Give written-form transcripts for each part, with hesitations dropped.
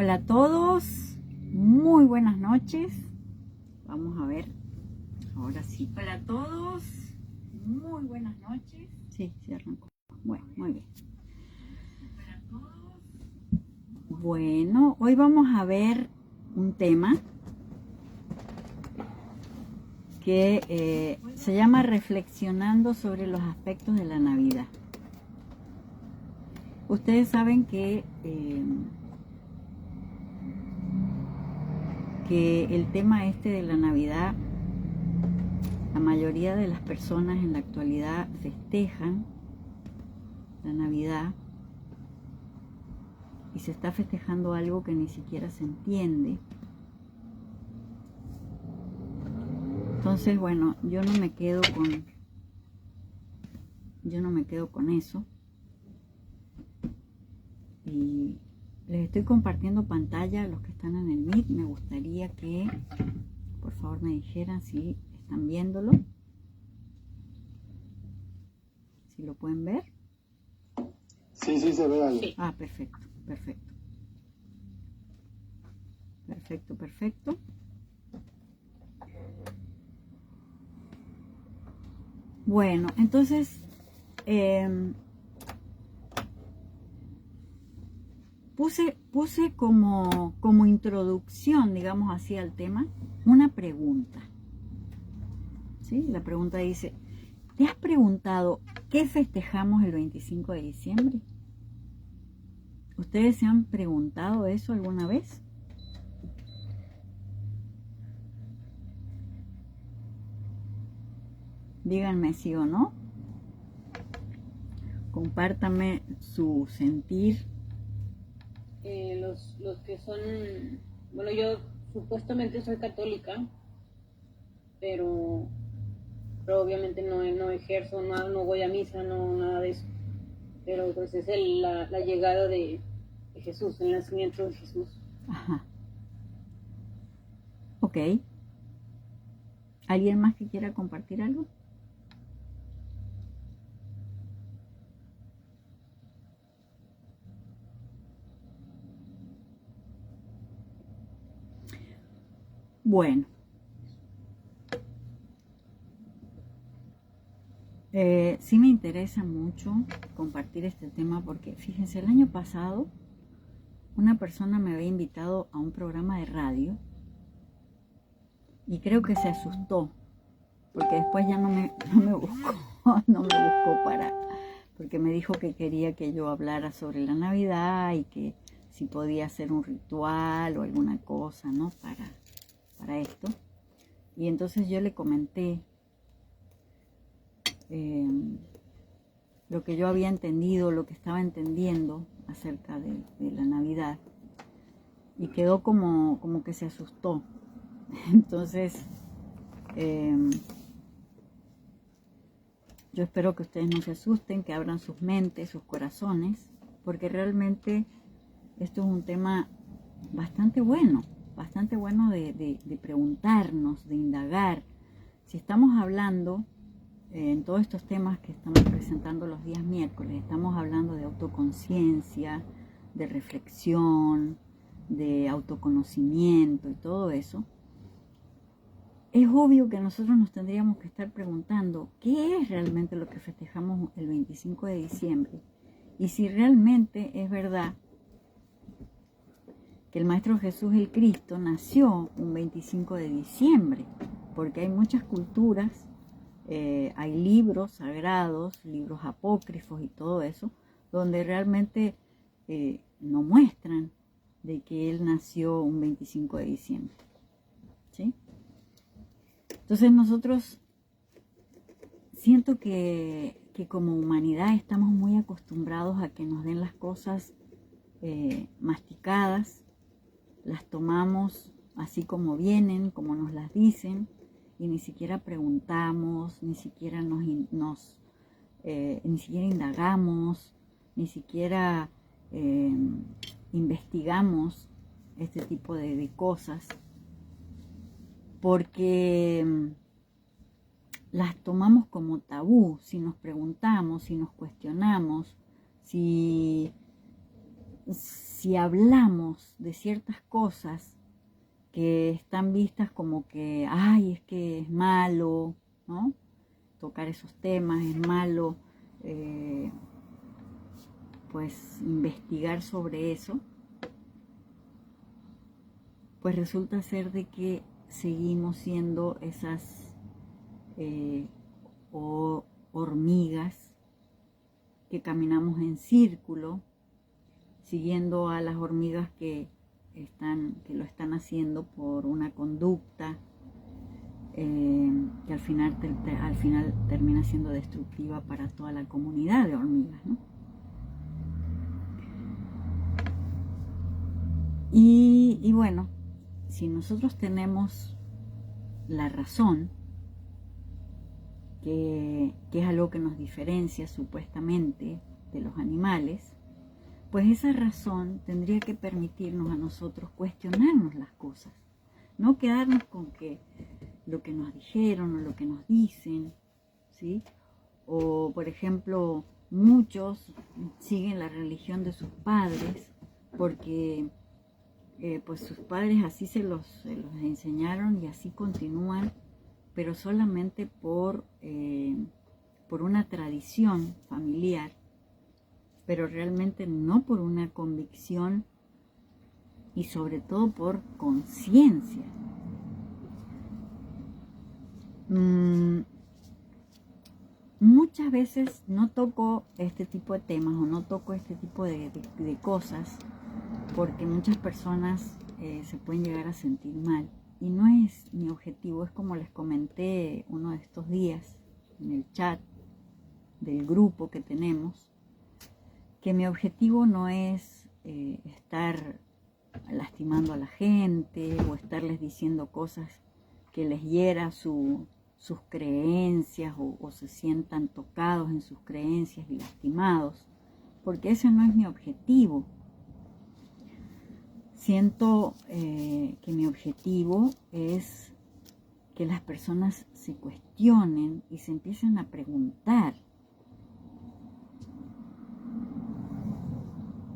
Hola a todos, muy buenas noches. Vamos a ver, ahora sí. Hola a todos, muy buenas noches. Sí, arrancó. Bueno, muy bien. Bueno, hoy vamos a ver un tema que se llama Reflexionando sobre los aspectos de la Navidad. Ustedes saben que el tema este de la Navidad, la mayoría de las personas en la actualidad festejan la Navidad y se está festejando algo que ni siquiera se entiende. Entonces, bueno, yo no me quedo con eso. Y les estoy compartiendo pantalla a los que están en el Meet. Me gustaría que por favor me dijeran si están viéndolo, si lo pueden ver. Sí, se ve ahí. Ah, perfecto. Bueno, entonces puse como introducción, digamos así, al tema, una pregunta. ¿Sí? La pregunta dice: ¿te has preguntado qué festejamos el 25 de diciembre? ¿Ustedes se han preguntado eso alguna vez? Díganme sí o no. Compártanme su sentir. Los que son, bueno, yo supuestamente soy católica, pero obviamente no ejerzo nada, no voy a misa, no nada de eso. Pero pues es la llegada de Jesús, el nacimiento de Jesús. Ajá. Ok. ¿Alguien más que quiera compartir algo? Bueno. Sí me interesa mucho compartir este tema porque, fíjense, el año pasado una persona me había invitado a un programa de radio y creo que se asustó porque después ya no me buscó, porque me dijo que quería que yo hablara sobre la Navidad y que si podía hacer un ritual o alguna cosa, ¿no? Para esto. Y entonces yo le comenté lo que yo había entendido, lo que estaba entendiendo acerca de la Navidad, y quedó como que se asustó. Entonces yo espero que ustedes no se asusten, que abran sus mentes, sus corazones, porque realmente esto es un tema bastante bueno de preguntarnos, de indagar. Si estamos hablando en todos estos temas que estamos presentando los días miércoles, estamos hablando de autoconciencia, de reflexión, de autoconocimiento y todo eso. Es obvio que nosotros nos tendríamos que estar preguntando qué es realmente lo que festejamos el 25 de diciembre y si realmente es verdad que el Maestro Jesús el Cristo nació un 25 de diciembre, porque hay muchas culturas, hay libros sagrados, libros apócrifos y todo eso, donde realmente no muestran de que Él nació un 25 de diciembre. ¿Sí? Entonces nosotros siento que como humanidad estamos muy acostumbrados a que nos den las cosas masticadas, las tomamos así como vienen, como nos las dicen, y ni siquiera preguntamos, ni siquiera ni siquiera indagamos, ni siquiera investigamos este tipo de cosas, porque las tomamos como tabú. Si nos preguntamos, si nos cuestionamos, si si hablamos de ciertas cosas que están vistas como que, ay, es que es malo, ¿no? Tocar esos temas es malo, pues investigar sobre eso, pues resulta ser de que seguimos siendo esas hormigas que caminamos en círculo, siguiendo a las hormigas que lo están haciendo por una conducta que al final termina siendo destructiva para toda la comunidad de hormigas, ¿no? Y bueno, si nosotros tenemos la razón, que es algo que nos diferencia supuestamente de los animales, pues esa razón tendría que permitirnos a nosotros cuestionarnos las cosas, no quedarnos con que lo que nos dijeron o lo que nos dicen, ¿sí? O, por ejemplo, muchos siguen la religión de sus padres porque pues sus padres así se los enseñaron y así continúan, pero solamente por una tradición familiar, pero realmente no por una convicción y sobre todo por conciencia. Muchas veces no toco este tipo de temas o no toco este tipo de cosas porque muchas personas se pueden llegar a sentir mal y no es mi objetivo. Es como les comenté uno de estos días en el chat del grupo que tenemos, que mi objetivo no es estar lastimando a la gente o estarles diciendo cosas que les hiera sus creencias o se sientan tocados en sus creencias y lastimados, porque ese no es mi objetivo. Siento que mi objetivo es que las personas se cuestionen y se empiecen a preguntar,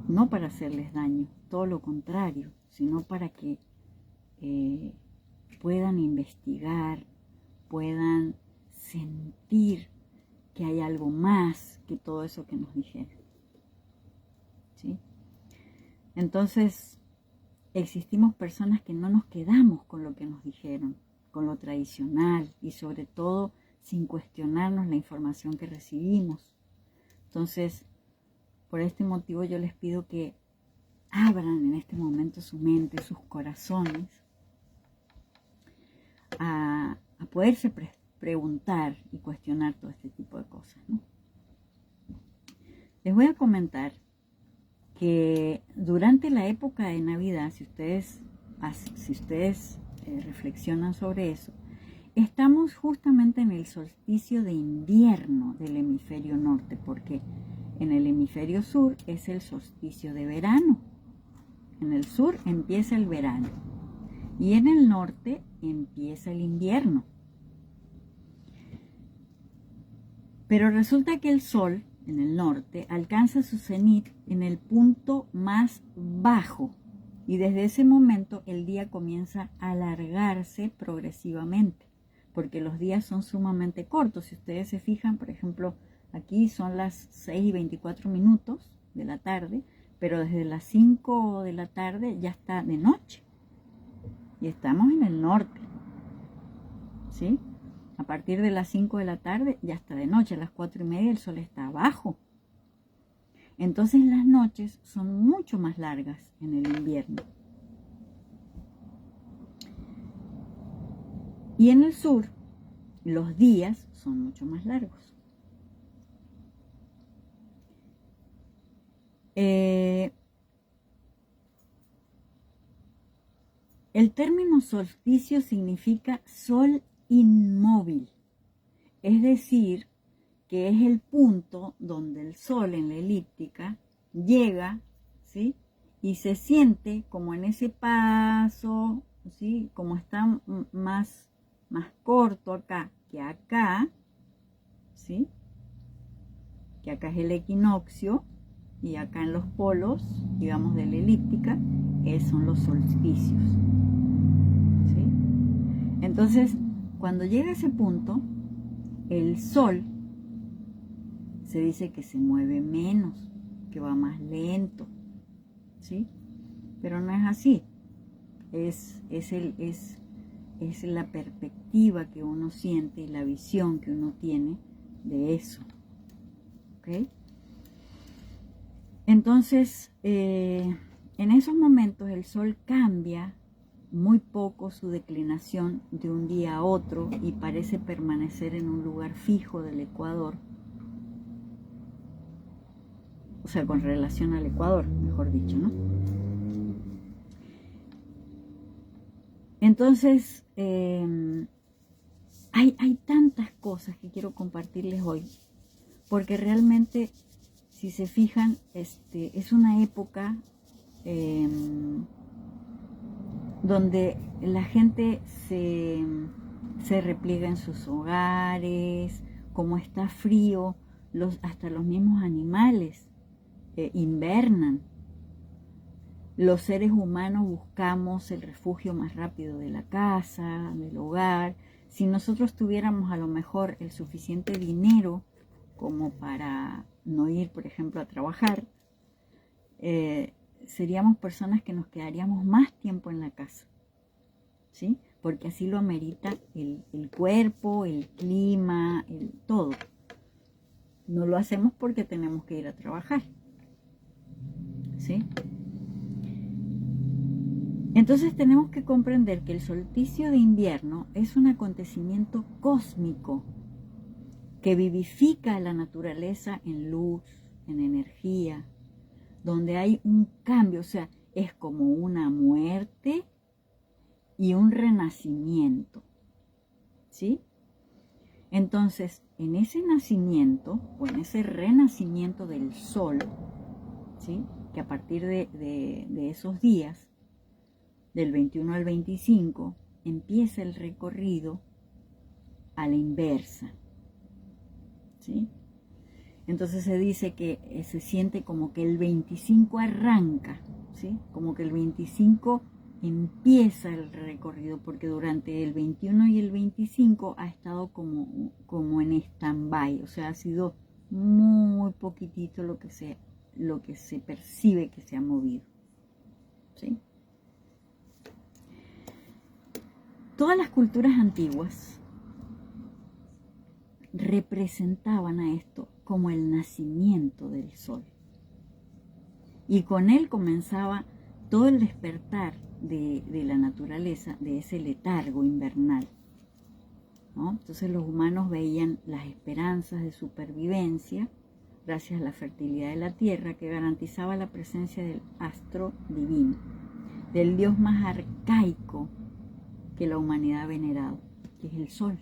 no para hacerles daño, todo lo contrario, sino para que puedan investigar, puedan sentir que hay algo más que todo eso que nos dijeron, ¿sí? Entonces, existimos personas que no nos quedamos con lo que nos dijeron, con lo tradicional y sobre todo sin cuestionarnos la información que recibimos. Entonces, por este motivo yo les pido que abran en este momento su mente, sus corazones, a poderse preguntar y cuestionar todo este tipo de cosas, ¿no? Les voy a comentar que durante la época de Navidad, si ustedes reflexionan sobre eso, estamos justamente en el solsticio de invierno del hemisferio norte, porque en el hemisferio sur es el solsticio de verano. En el sur empieza el verano y en el norte empieza el invierno. Pero resulta que el sol en el norte alcanza su cenit en el punto más bajo y desde ese momento el día comienza a alargarse progresivamente, porque los días son sumamente cortos. Si ustedes se fijan, por ejemplo, aquí son las 6:24 de la tarde, pero desde las 5 de la tarde ya está de noche y estamos en el norte, ¿sí? A partir de las 5 de la tarde ya está de noche, a las 4:30 el sol está abajo. Entonces las noches son mucho más largas en el invierno. Y en el sur los días son mucho más largos. El término solsticio significa sol inmóvil, es decir, que es el punto donde el sol en la elíptica llega, ¿sí? Y se siente como en ese paso, ¿sí? Como está más corto acá que acá, ¿sí? Que acá es el equinoccio, y acá en los polos, digamos, de la elíptica, son los solsticios. ¿Sí? Entonces, cuando llega a ese punto, el Sol se dice que se mueve menos, que va más lento, ¿sí? Pero no es así. Es la perspectiva que uno siente y la visión que uno tiene de eso. ¿Ok? Entonces, en esos momentos el Sol cambia muy poco su declinación de un día a otro y parece permanecer en un lugar fijo del ecuador, o sea, con relación al ecuador, mejor dicho, ¿no? Entonces, hay tantas cosas que quiero compartirles hoy, porque realmente, si se fijan, es una época donde la gente se repliega en sus hogares. Como está frío, hasta los mismos animales invernan. Los seres humanos buscamos el refugio más rápido de la casa, del hogar. Si nosotros tuviéramos a lo mejor el suficiente dinero como para no ir, por ejemplo, a trabajar, seríamos personas que nos quedaríamos más tiempo en la casa, ¿sí? Porque así lo amerita el cuerpo, el clima, todo. No lo hacemos porque tenemos que ir a trabajar, ¿sí? Entonces tenemos que comprender que el solsticio de invierno es un acontecimiento cósmico que vivifica a la naturaleza en luz, en energía, donde hay un cambio, o sea, es como una muerte y un renacimiento, ¿sí? Entonces, en ese nacimiento o en ese renacimiento del sol, ¿sí? Que a partir de esos días, del 21 al 25, empieza el recorrido a la inversa, ¿sí? Entonces se dice que se siente como que el 25 arranca, ¿sí? Como que el 25 empieza el recorrido, porque durante el 21 y el 25 ha estado como en stand-by, o sea, ha sido muy poquitito lo que se percibe que se ha movido, ¿sí? Todas las culturas antiguas representaban a esto como el nacimiento del sol. Y con él comenzaba todo el despertar de la naturaleza, de ese letargo invernal, ¿no? Entonces los humanos veían las esperanzas de supervivencia gracias a la fertilidad de la tierra, que garantizaba la presencia del astro divino, del dios más arcaico que la humanidad ha venerado, que es el sol.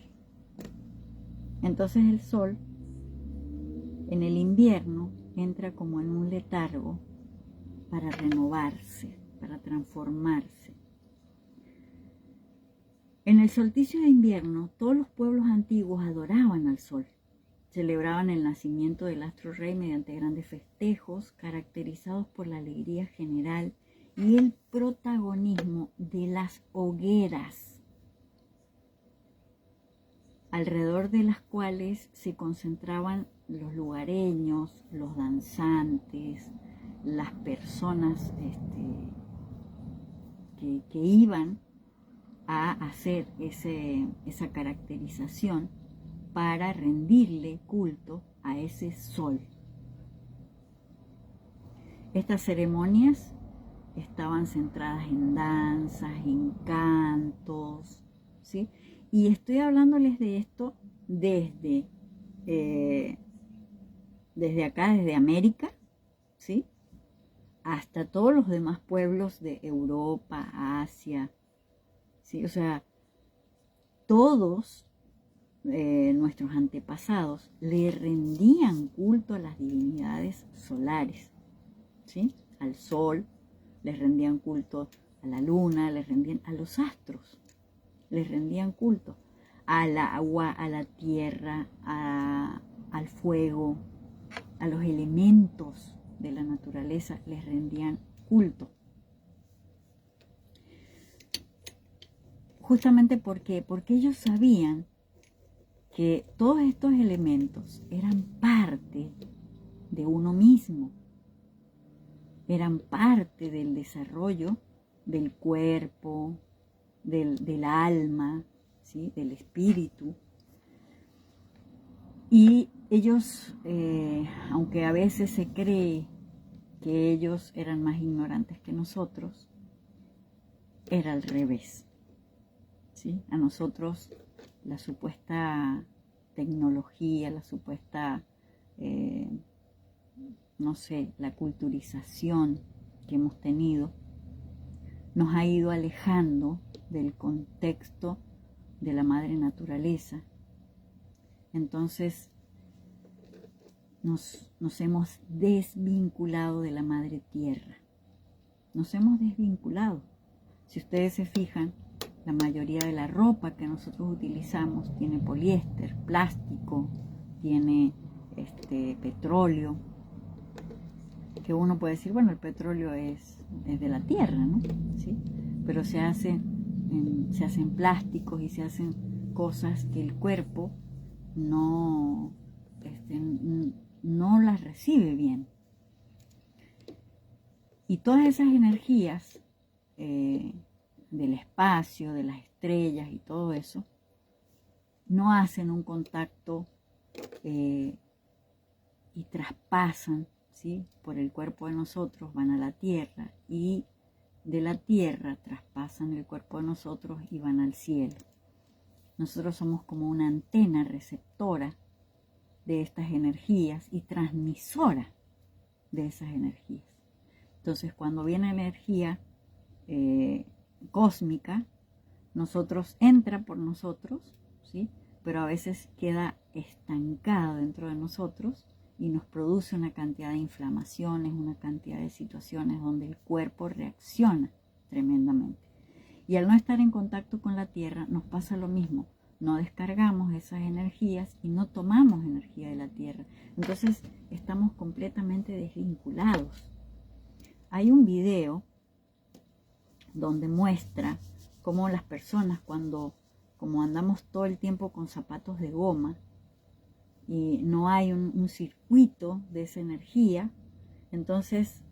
Entonces el sol en el invierno entra como en un letargo para renovarse, para transformarse. En el solsticio de invierno, todos los pueblos antiguos adoraban al sol. Celebraban el nacimiento del astro rey mediante grandes festejos, caracterizados por la alegría general y el protagonismo de las hogueras, alrededor de las cuales se concentraban los lugareños, los danzantes, las personas que iban a hacer esa caracterización para rendirle culto a ese sol. Estas ceremonias estaban centradas en danzas, en cantos, ¿sí? Y estoy hablándoles de esto desde acá, desde América, ¿sí? Hasta todos los demás pueblos de Europa, Asia, ¿sí? O sea, todos nuestros antepasados le rendían culto a las divinidades solares, ¿sí? Al sol, les rendían culto a la luna, les rendían a los astros, les rendían culto al agua, a la tierra, al fuego, a los elementos, de la naturaleza les rendían culto. Justamente porque ellos sabían que todos estos elementos eran parte de uno mismo, eran parte del desarrollo del cuerpo, del alma, ¿sí? Del espíritu. Y ellos, aunque a veces se cree que ellos eran más ignorantes que nosotros, era al revés, ¿sí? A nosotros la supuesta tecnología, la supuesta, no sé, la culturización que hemos tenido, nos ha ido alejando del contexto de la madre naturaleza. Entonces nos hemos desvinculado de la madre tierra. Nos hemos desvinculado. Si ustedes se fijan, la mayoría de la ropa que nosotros utilizamos tiene poliéster, plástico, tiene petróleo, que uno puede decir, bueno, el petróleo es de la tierra, ¿no? ¿Sí? Pero se hacen plásticos y se hacen cosas que el cuerpo no las recibe bien. Y todas esas energías del espacio, de las estrellas y todo eso, no hacen un contacto y traspasan, ¿sí? Por el cuerpo de nosotros, van a la tierra, y de la tierra traspasan el cuerpo de nosotros y van al cielo. Nosotros somos como una antena receptora de estas energías y transmisora de esas energías. Entonces, cuando viene energía cósmica, entra por nosotros, ¿sí? Pero a veces queda estancado dentro de nosotros y nos produce una cantidad de inflamaciones, una cantidad de situaciones donde el cuerpo reacciona tremendamente. Y al no estar en contacto con la tierra nos pasa lo mismo. No descargamos esas energías y no tomamos energía de la tierra. Entonces estamos completamente desvinculados. Hay un video donde muestra cómo las personas como andamos todo el tiempo con zapatos de goma y no hay un circuito de esa energía, entonces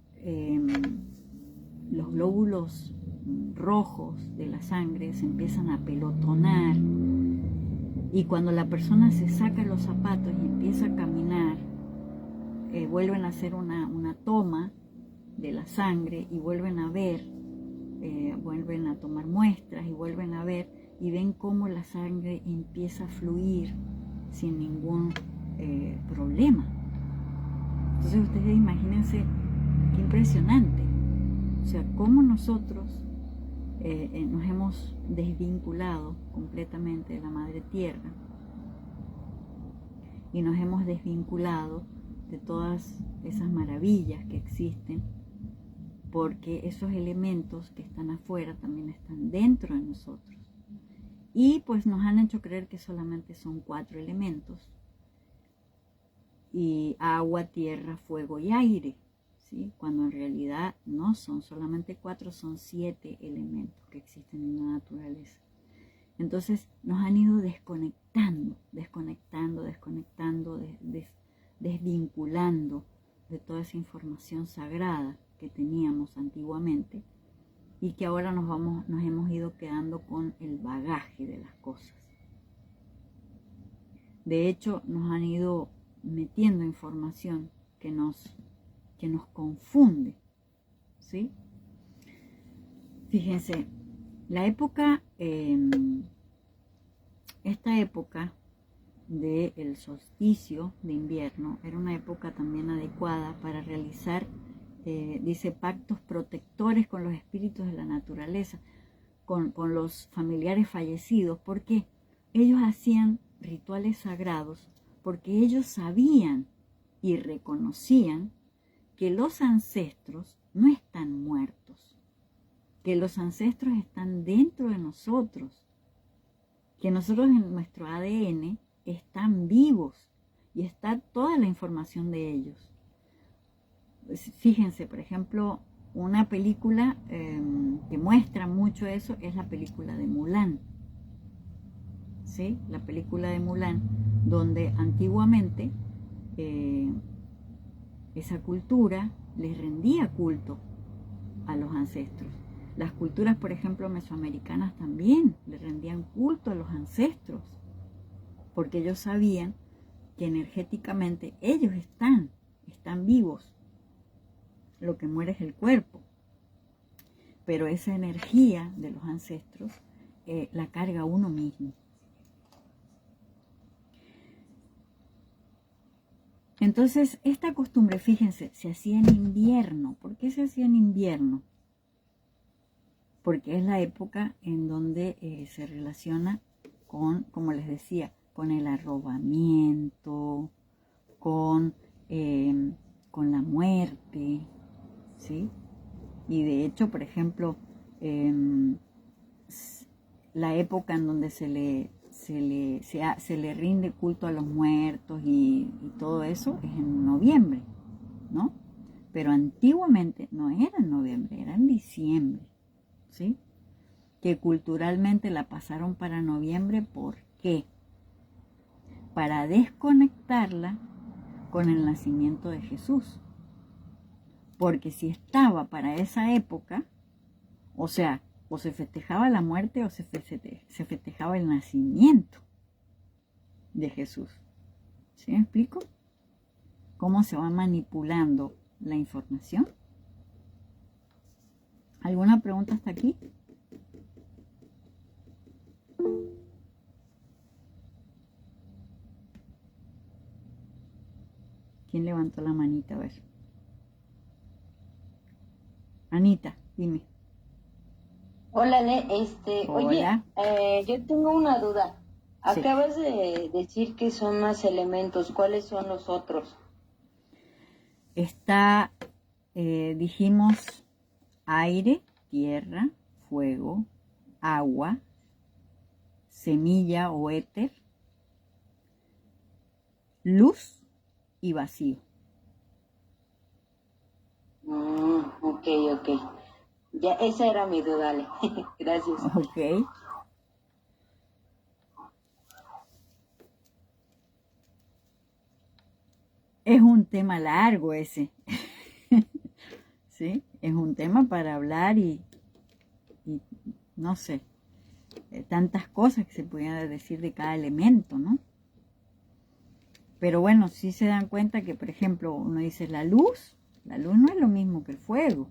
los glóbulos rojos de la sangre se empiezan a apelotonar, y cuando la persona se saca los zapatos y empieza a caminar, vuelven a hacer una toma de la sangre y vuelven a ver, vuelven a tomar muestras y vuelven a ver, y ven cómo la sangre empieza a fluir sin ningún problema. Entonces ustedes imagínense qué impresionante, o sea, cómo nosotros nos hemos desvinculado completamente de la madre tierra y nos hemos desvinculado de todas esas maravillas que existen, porque esos elementos que están afuera también están dentro de nosotros. Y pues nos han hecho creer que solamente son 4 elementos, y agua, tierra, fuego y aire, ¿sí? Cuando en realidad no son solamente 4, son 7 elementos que existen en la naturaleza. Entonces nos han ido desconectando, desvinculando de toda esa información sagrada que teníamos antiguamente, y que ahora nos hemos ido quedando con el bagaje de las cosas. De hecho, nos han ido metiendo información que nos confunde, ¿sí? Fíjense, esta época del solsticio de invierno era una época también adecuada para realizar, dice, pactos protectores con los espíritus de la naturaleza, con los familiares fallecidos, porque ellos hacían rituales sagrados, porque ellos sabían y reconocían que los ancestros no están muertos, que los ancestros están dentro de nosotros, que nosotros en nuestro ADN están vivos y está toda la información de ellos. fíjense, por ejemplo, una película que muestra mucho eso es la película de Mulan. ¿Sí? La película de Mulan, donde antiguamente esa cultura les rendía culto a los ancestros. Las culturas, por ejemplo, mesoamericanas también le rendían culto a los ancestros, porque ellos sabían que energéticamente ellos están vivos. Lo que muere es el cuerpo. Pero esa energía de los ancestros la carga uno mismo. Entonces, esta costumbre, fíjense, se hacía en invierno. ¿Por qué se hacía en invierno? Porque es la época en donde se relaciona con, como les decía, con el arrobamiento, con la muerte, ¿sí? Y de hecho, por ejemplo, la época en donde se le rinde culto a los muertos y todo eso es en noviembre, ¿no? Pero antiguamente no era en noviembre, era en diciembre, ¿sí? Que culturalmente la pasaron para noviembre, ¿por qué? Para desconectarla con el nacimiento de Jesús. Porque si estaba para esa época, o sea, o se festejaba la muerte o se festejaba el nacimiento de Jesús. ¿Sí me explico? ¿Cómo se va manipulando la información? ¿Alguna pregunta hasta aquí? ¿Quién levantó la manita? A ver. Anita, dime. Hola, Hola. oye, yo tengo una duda. Sí. Acabas de decir que son más elementos. ¿Cuáles son los otros? Está, dijimos, aire, tierra, fuego, agua, semilla o éter, luz y vacío. Ok. Ya, esa era mi duda, Ale. Gracias. Ok. Es un tema largo ese. ¿Sí? Es un tema para hablar y no sé, tantas cosas que se pudieran decir de cada elemento, ¿no? Pero bueno, sí se dan cuenta que, por ejemplo, uno dice la luz no es lo mismo que el fuego.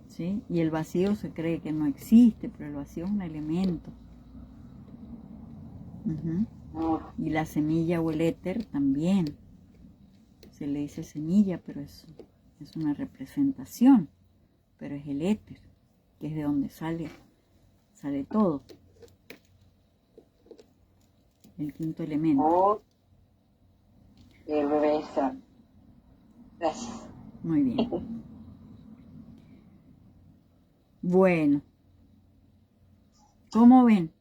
¿Sí? Y el vacío se cree que no existe, pero el vacío es un elemento. Y la semilla o el éter también. Se le dice semilla, pero es una representación. Pero es el éter, que es de donde sale todo. El quinto elemento. Perfecto. Gracias. Muy bien. Bueno. ¿Cómo ven?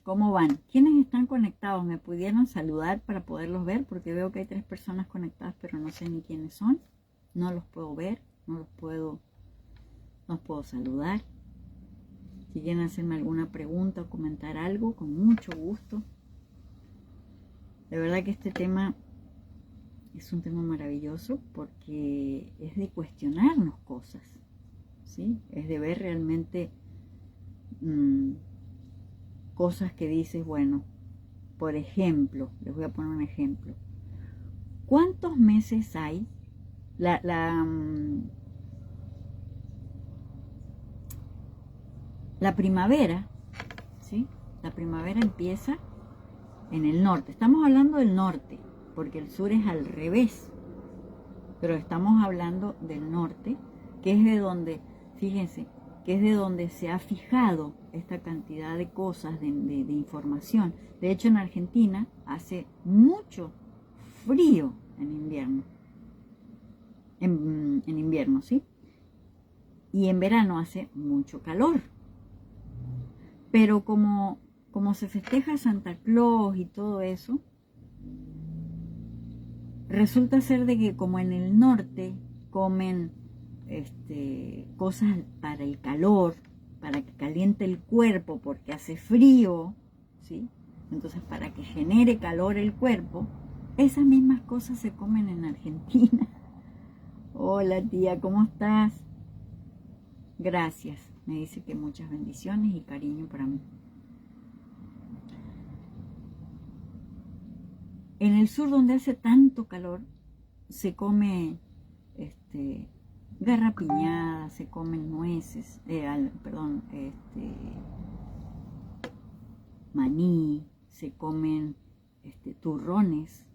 ¿Cómo van? ¿Quiénes están conectados? ¿Me pudieron saludar para poderlos ver? Porque veo que hay 3 personas conectadas, pero no sé ni quiénes son. No los puedo ver, no los puedo saludar. Si quieren hacerme alguna pregunta o comentar algo, con mucho gusto. De verdad que este tema es un tema maravilloso porque es de cuestionarnos cosas, ¿sí? Es de ver realmente cosas que dices, bueno, por ejemplo, les voy a poner un ejemplo. ¿Cuántos meses hay? La primavera, ¿sí? La primavera empieza en el norte. Estamos hablando del norte, porque el sur es al revés. Pero estamos hablando del norte, que es de donde, fíjense, que es de donde se ha fijado esta cantidad de cosas, de información. De hecho, en Argentina hace mucho frío en invierno. En invierno, ¿sí? Y en verano hace mucho calor. Pero como se festeja Santa Claus y todo eso, resulta ser de que como en el norte comen cosas para el calor, para que caliente el cuerpo porque hace frío, ¿sí? Entonces para que genere calor el cuerpo, esas mismas cosas se comen en Argentina. Hola tía, ¿cómo estás? Gracias, me dice que muchas bendiciones y cariño para mí. En el sur, donde hace tanto calor, se come garrapiñada, se comen nueces, maní, se comen turrones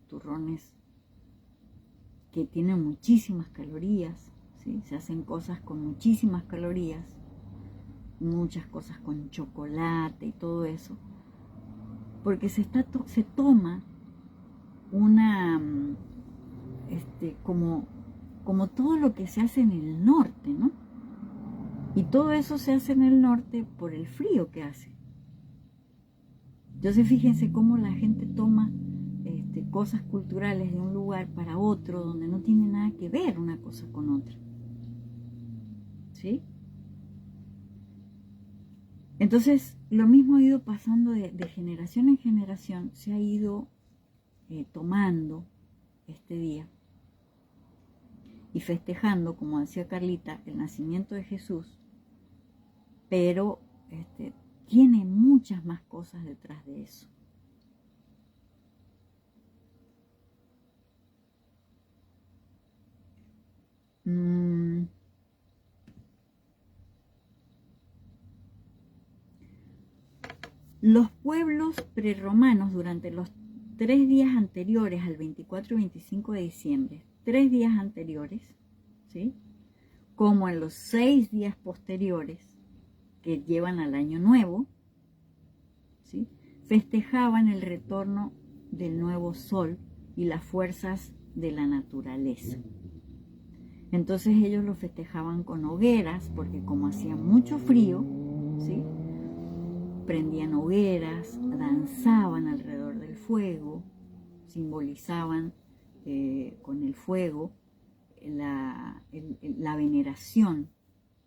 que tienen muchísimas calorías, ¿sí? Se hacen cosas con muchísimas calorías, muchas cosas con chocolate y todo eso, porque se toma una como todo lo que se hace en el norte, ¿no? Y todo eso se hace en el norte por el frío que hace. Entonces fíjense cómo la gente toma cosas culturales de un lugar para otro donde no tiene nada que ver una cosa con otra. ¿Sí? Entonces lo mismo ha ido pasando de generación en generación, se ha ido tomando este día y festejando, como decía Carlita, el nacimiento de Jesús, pero tiene muchas más cosas detrás de eso. Los pueblos prerromanos durante los 3 días anteriores al 24 y 25 de diciembre, 3 días anteriores, ¿sí? Como en los 6 días posteriores que llevan al año nuevo, ¿sí? Festejaban el retorno del nuevo sol y las fuerzas de la naturaleza. Entonces ellos lo festejaban con hogueras, porque como hacía mucho frío, ¿sí? Prendían hogueras, danzaban alrededor del fuego, simbolizaban con el fuego la veneración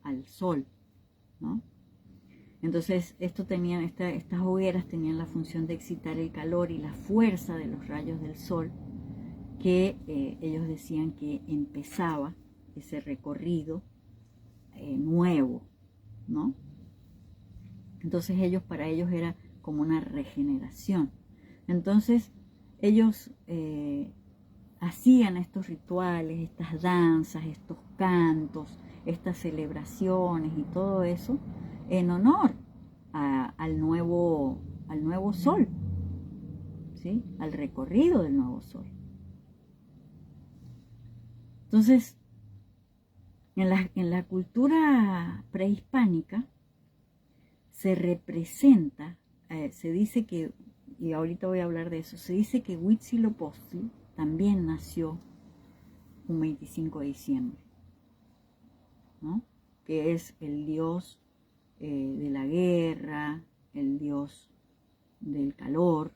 al sol, ¿no? Entonces estas hogueras tenían la función de excitar el calor y la fuerza de los rayos del sol, que ellos decían que empezaba ese recorrido nuevo, ¿no? Entonces para ellos era como una regeneración. Entonces ellos hacían estos rituales, estas danzas, estos cantos, estas celebraciones y todo eso en honor al nuevo sol, ¿sí? Al recorrido del nuevo sol. Entonces, en la cultura prehispánica se representa, se dice que, y ahorita voy a hablar de eso, se dice que Huitzilopochtli también nació un 25 de diciembre, ¿no? Que es el dios de la guerra, el dios del calor.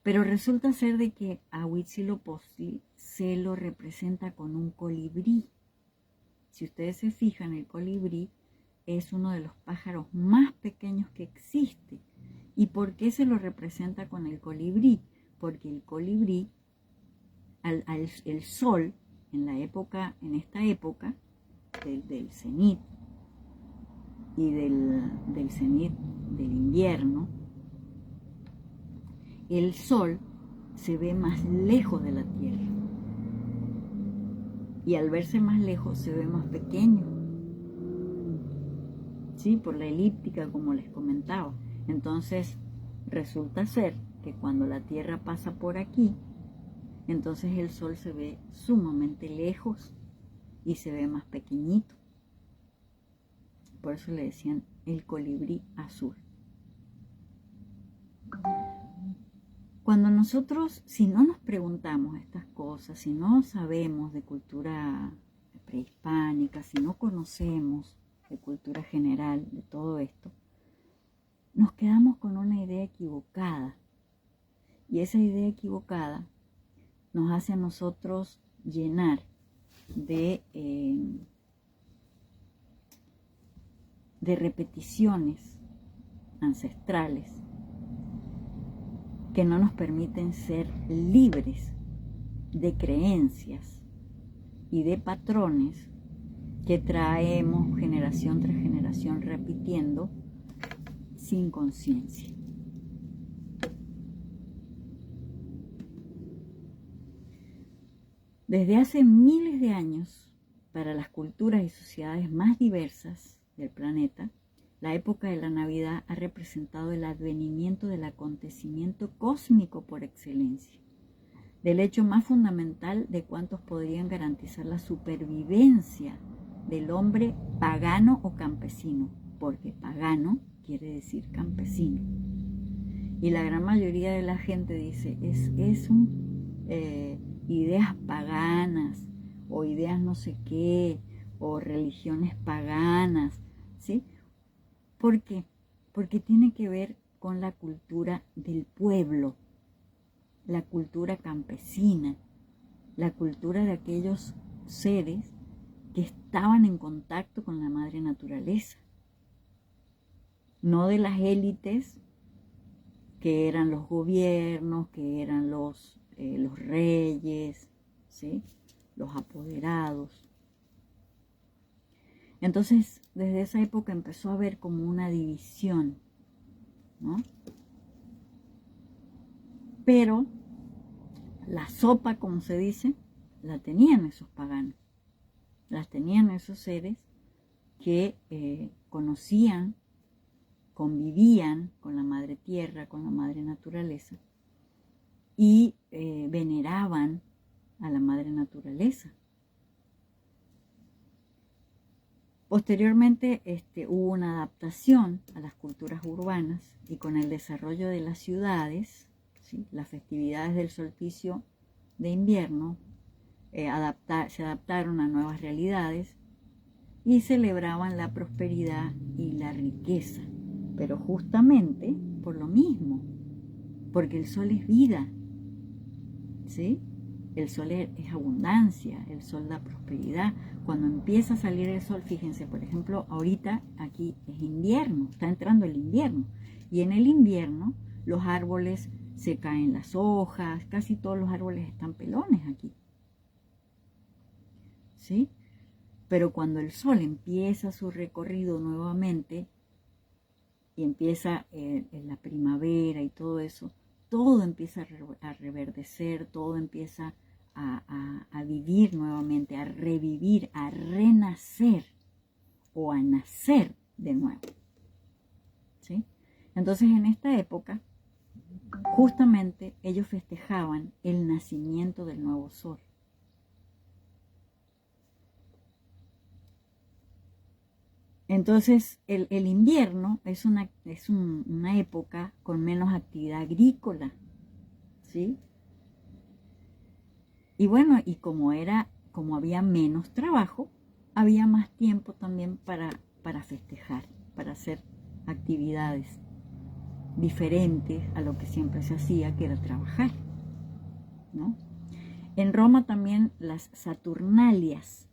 Pero resulta ser de que a Huitzilopochtli se lo representa con un colibrí. Si ustedes se fijan, el colibrí es uno de los pájaros más pequeños que existe. ¿Y por qué se lo representa con el colibrí? Porque el colibrí, el sol, en esta época del cenit y del cenit del invierno, el sol se ve más lejos de la Tierra. Y al verse más lejos se ve más pequeño, ¿sí? Por la elíptica, como les comentaba. Entonces resulta ser que cuando la Tierra pasa por aquí, entonces el sol se ve sumamente lejos y se ve más pequeñito. Por eso le decían el colibrí azul. Cuando nosotros, si no nos preguntamos estas cosas, si no sabemos de cultura prehispánica, si no conocemos de cultura general, de todo esto, nos quedamos con una idea equivocada. Y esa idea equivocada nos hace a nosotros llenar de repeticiones ancestrales que no nos permiten ser libres de creencias y de patrones que traemos generación tras generación repitiendo sin conciencia. Desde hace miles de años, para las culturas y sociedades más diversas del planeta, la época de la Navidad ha representado el advenimiento del acontecimiento cósmico por excelencia, del hecho más fundamental de cuantos podrían garantizar la supervivencia del hombre pagano o campesino, porque pagano quiere decir campesino. Y la gran mayoría de la gente dice, ideas paganas, o ideas no sé qué, o religiones paganas, ¿sí? ¿Por qué? Porque tiene que ver con la cultura del pueblo, la cultura campesina, la cultura de aquellos seres que estaban en contacto con la madre naturaleza, no de las élites que eran los gobiernos, que eran los reyes, ¿sí? Los apoderados. Entonces, desde esa época empezó a haber como una división, ¿no? Pero la sopa, como se dice, la tenían esos paganos, las tenían esos seres que conocían, convivían con la madre tierra, con la madre naturaleza, y veneraban a la madre naturaleza. Posteriormente hubo una adaptación a las culturas urbanas y con el desarrollo de las ciudades, ¿sí? Las festividades del solsticio de invierno se adaptaron a nuevas realidades y celebraban la prosperidad y la riqueza, pero justamente por lo mismo, porque el sol es vida, ¿sí? El sol es abundancia, el sol da prosperidad. Cuando empieza a salir el sol, fíjense, por ejemplo, ahorita aquí es invierno, está entrando el invierno. Y en el invierno los árboles se caen las hojas, casi todos los árboles están pelones aquí, ¿sí? Pero cuando el sol empieza su recorrido nuevamente y empieza en la primavera y todo eso, todo empieza a reverdecer, todo empieza a vivir nuevamente, a revivir, a renacer o a nacer de nuevo, ¿sí? Entonces en esta época, justamente ellos festejaban el nacimiento del nuevo sol. Entonces el invierno es una época con menos actividad agrícola, ¿sí? Y bueno, y como había menos trabajo, había más tiempo también para festejar, para hacer actividades diferentes a lo que siempre se hacía, que era trabajar, ¿no? En Roma también las Saturnalias,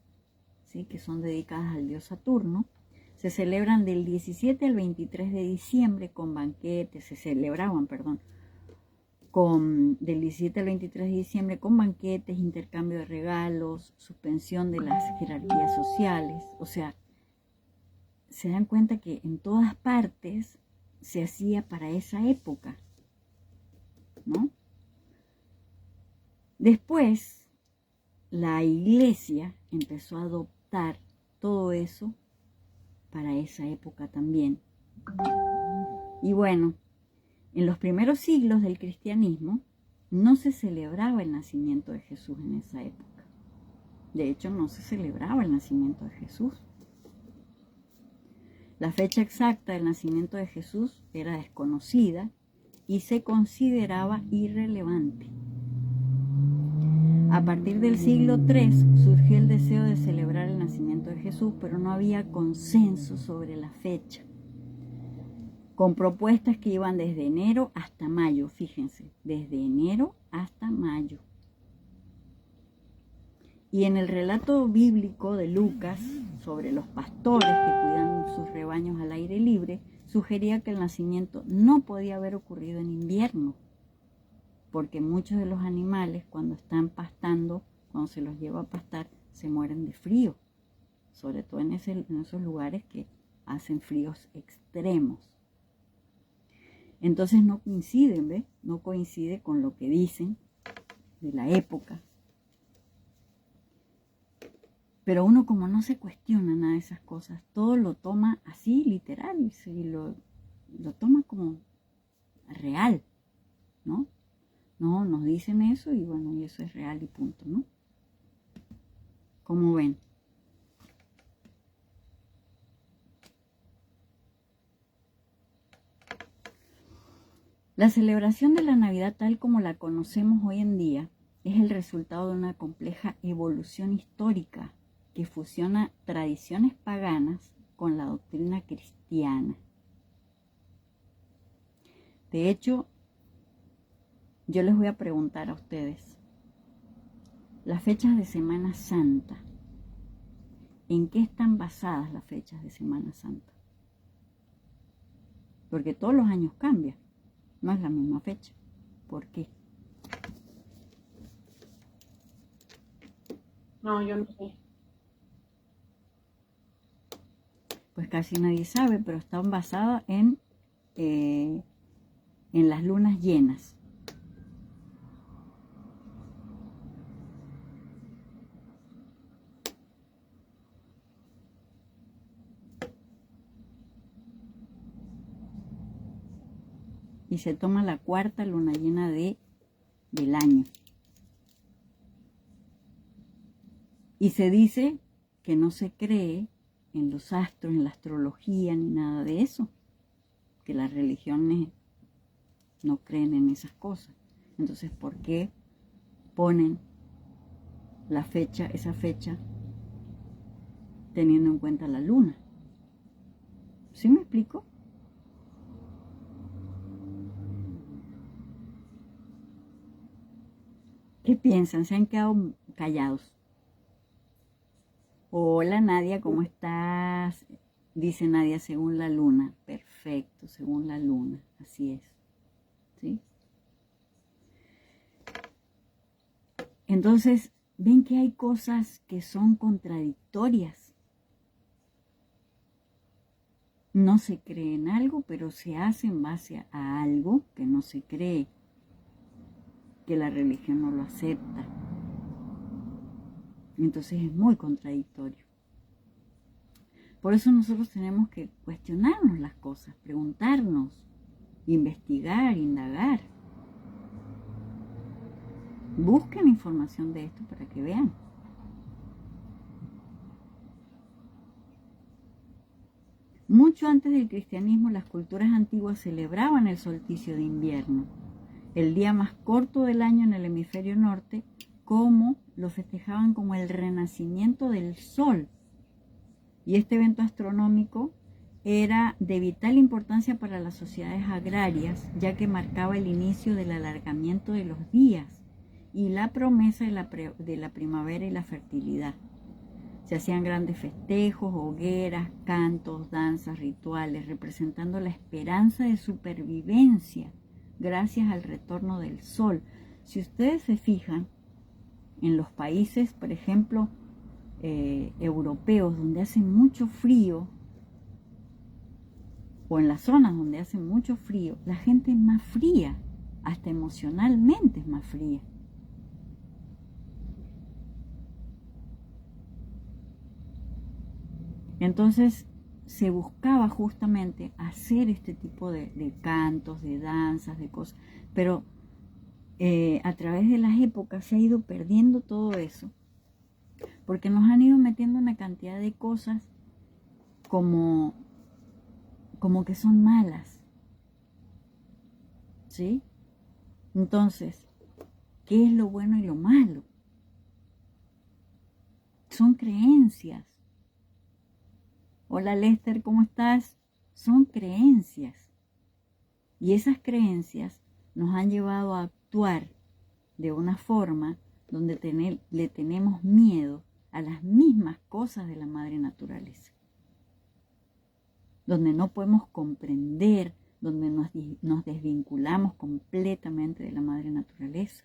¿sí? Que son dedicadas al dios Saturno, se celebran del 17 al 23 de diciembre con banquetes, del 17 al 23 de diciembre con banquetes, intercambio de regalos, suspensión de las jerarquías sociales. O sea, se dan cuenta que en todas partes se hacía para esa época, ¿no? Después, la iglesia empezó a adoptar todo eso para esa época también. Y bueno, en los primeros siglos del cristianismo no se celebraba el nacimiento de Jesús en esa época. De hecho, no se celebraba el nacimiento de Jesús. La fecha exacta del nacimiento de Jesús era desconocida y se consideraba irrelevante. A partir del siglo III surgió el deseo de celebrar el nacimiento de Jesús, pero no había consenso sobre la fecha, con propuestas que iban desde enero hasta mayo, fíjense, desde enero hasta mayo. Y en el relato bíblico de Lucas sobre los pastores que cuidan sus rebaños al aire libre, sugería que el nacimiento no podía haber ocurrido en invierno, porque muchos de los animales cuando están pastando, cuando se los lleva a pastar, se mueren de frío, sobre todo en esos lugares que hacen fríos extremos. Entonces no coinciden, ¿ves? No coincide con lo que dicen de la época. Pero uno, como no se cuestiona nada de esas cosas, todo lo toma así, literal, y lo toma como real, ¿no? No, nos dicen eso y bueno, y eso es real y punto, ¿no? ¿Cómo ven? La celebración de la Navidad tal como la conocemos hoy en día es el resultado de una compleja evolución histórica que fusiona tradiciones paganas con la doctrina cristiana. De hecho, yo les voy a preguntar a ustedes, las fechas de Semana Santa, ¿en qué están basadas las fechas de Semana Santa? Porque todos los años cambian, no es la misma fecha. ¿Por qué? No, yo no sé. Pues casi nadie sabe, pero están basadas en las lunas llenas. Y se toma la cuarta luna llena del año. Y se dice que no se cree en los astros, en la astrología, ni nada de eso. Que las religiones no creen en esas cosas. Entonces, ¿por qué ponen esa fecha, teniendo en cuenta la luna? ¿Sí me explico? ¿Qué piensan? Se han quedado callados. Hola Nadia, ¿cómo estás? Dice Nadia, según la luna. Perfecto, según la luna. Así es. ¿Sí? Entonces, ven que hay cosas que son contradictorias. No se cree en algo, pero se hace en base a algo que no se cree, que la religión no lo acepta. Entonces es muy contradictorio. Por eso nosotros tenemos que cuestionarnos las cosas, preguntarnos, investigar, indagar. Busquen información de esto para que vean. Mucho antes del cristianismo, las culturas antiguas celebraban el solsticio de invierno, el día más corto del año en el hemisferio norte, como lo festejaban como el renacimiento del sol. Y este evento astronómico era de vital importancia para las sociedades agrarias, ya que marcaba el inicio del alargamiento de los días y la promesa de la primavera y la fertilidad. Se hacían grandes festejos, hogueras, cantos, danzas, rituales, representando la esperanza de supervivencia gracias al retorno del sol. Si ustedes se fijan, en los países, por ejemplo, europeos, donde hace mucho frío, o en las zonas donde hace mucho frío, la gente es más fría, hasta emocionalmente es más fría. Entonces se buscaba justamente hacer este tipo de cantos, de danzas, de cosas, pero a través de las épocas se ha ido perdiendo todo eso, porque nos han ido metiendo una cantidad de cosas como que son malas, ¿sí? Entonces, ¿qué es lo bueno y lo malo? Son creencias. Hola Lester, ¿cómo estás? Son creencias. Y esas creencias nos han llevado a actuar de una forma donde le tenemos miedo a las mismas cosas de la madre naturaleza, donde no podemos comprender, donde nos desvinculamos completamente de la madre naturaleza.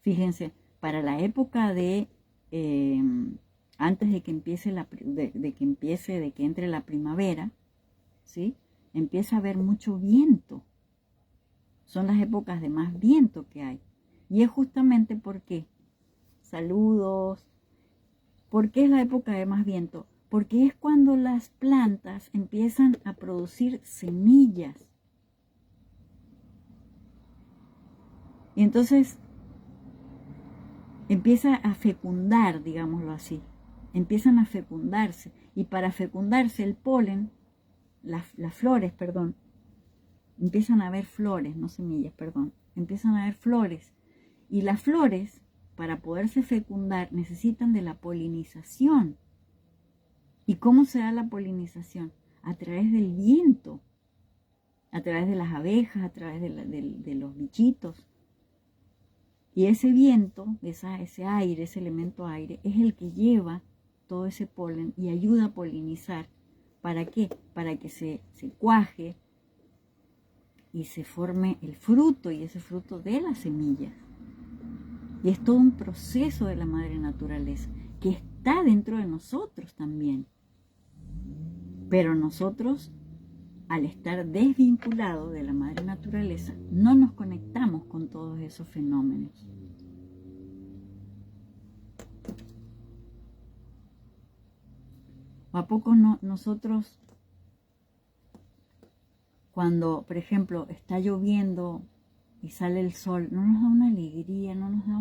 Fíjense, para la época de antes de que empiece de que entre la primavera, ¿sí? Empieza a haber mucho viento. Son las épocas de más viento que hay. Y es justamente porque, saludos, ¿por qué es la época de más viento? Porque es cuando las plantas empiezan a producir semillas. Y entonces empieza a fecundar, digámoslo así. Empiezan a fecundarse. Y para fecundarse el polen, las flores, perdón, empiezan a haber flores, no semillas, perdón. Empiezan a haber flores. Y las flores, para poderse fecundar, necesitan de la polinización. ¿Y cómo se da la polinización? A través del viento, a través de las abejas, a través de los bichitos. Y ese viento, ese aire, ese elemento aire, es el que lleva todo ese polen y ayuda a polinizar. ¿Para qué? Para que se cuaje y se forme el fruto, y ese fruto de las semillas. Y es todo un proceso de la madre naturaleza que está dentro de nosotros también. Pero nosotros, al estar desvinculados de la madre naturaleza, no nos conectamos con todos esos fenómenos. ¿O a poco no, nosotros, cuando, por ejemplo, está lloviendo y sale el sol, no nos da una alegría, no nos da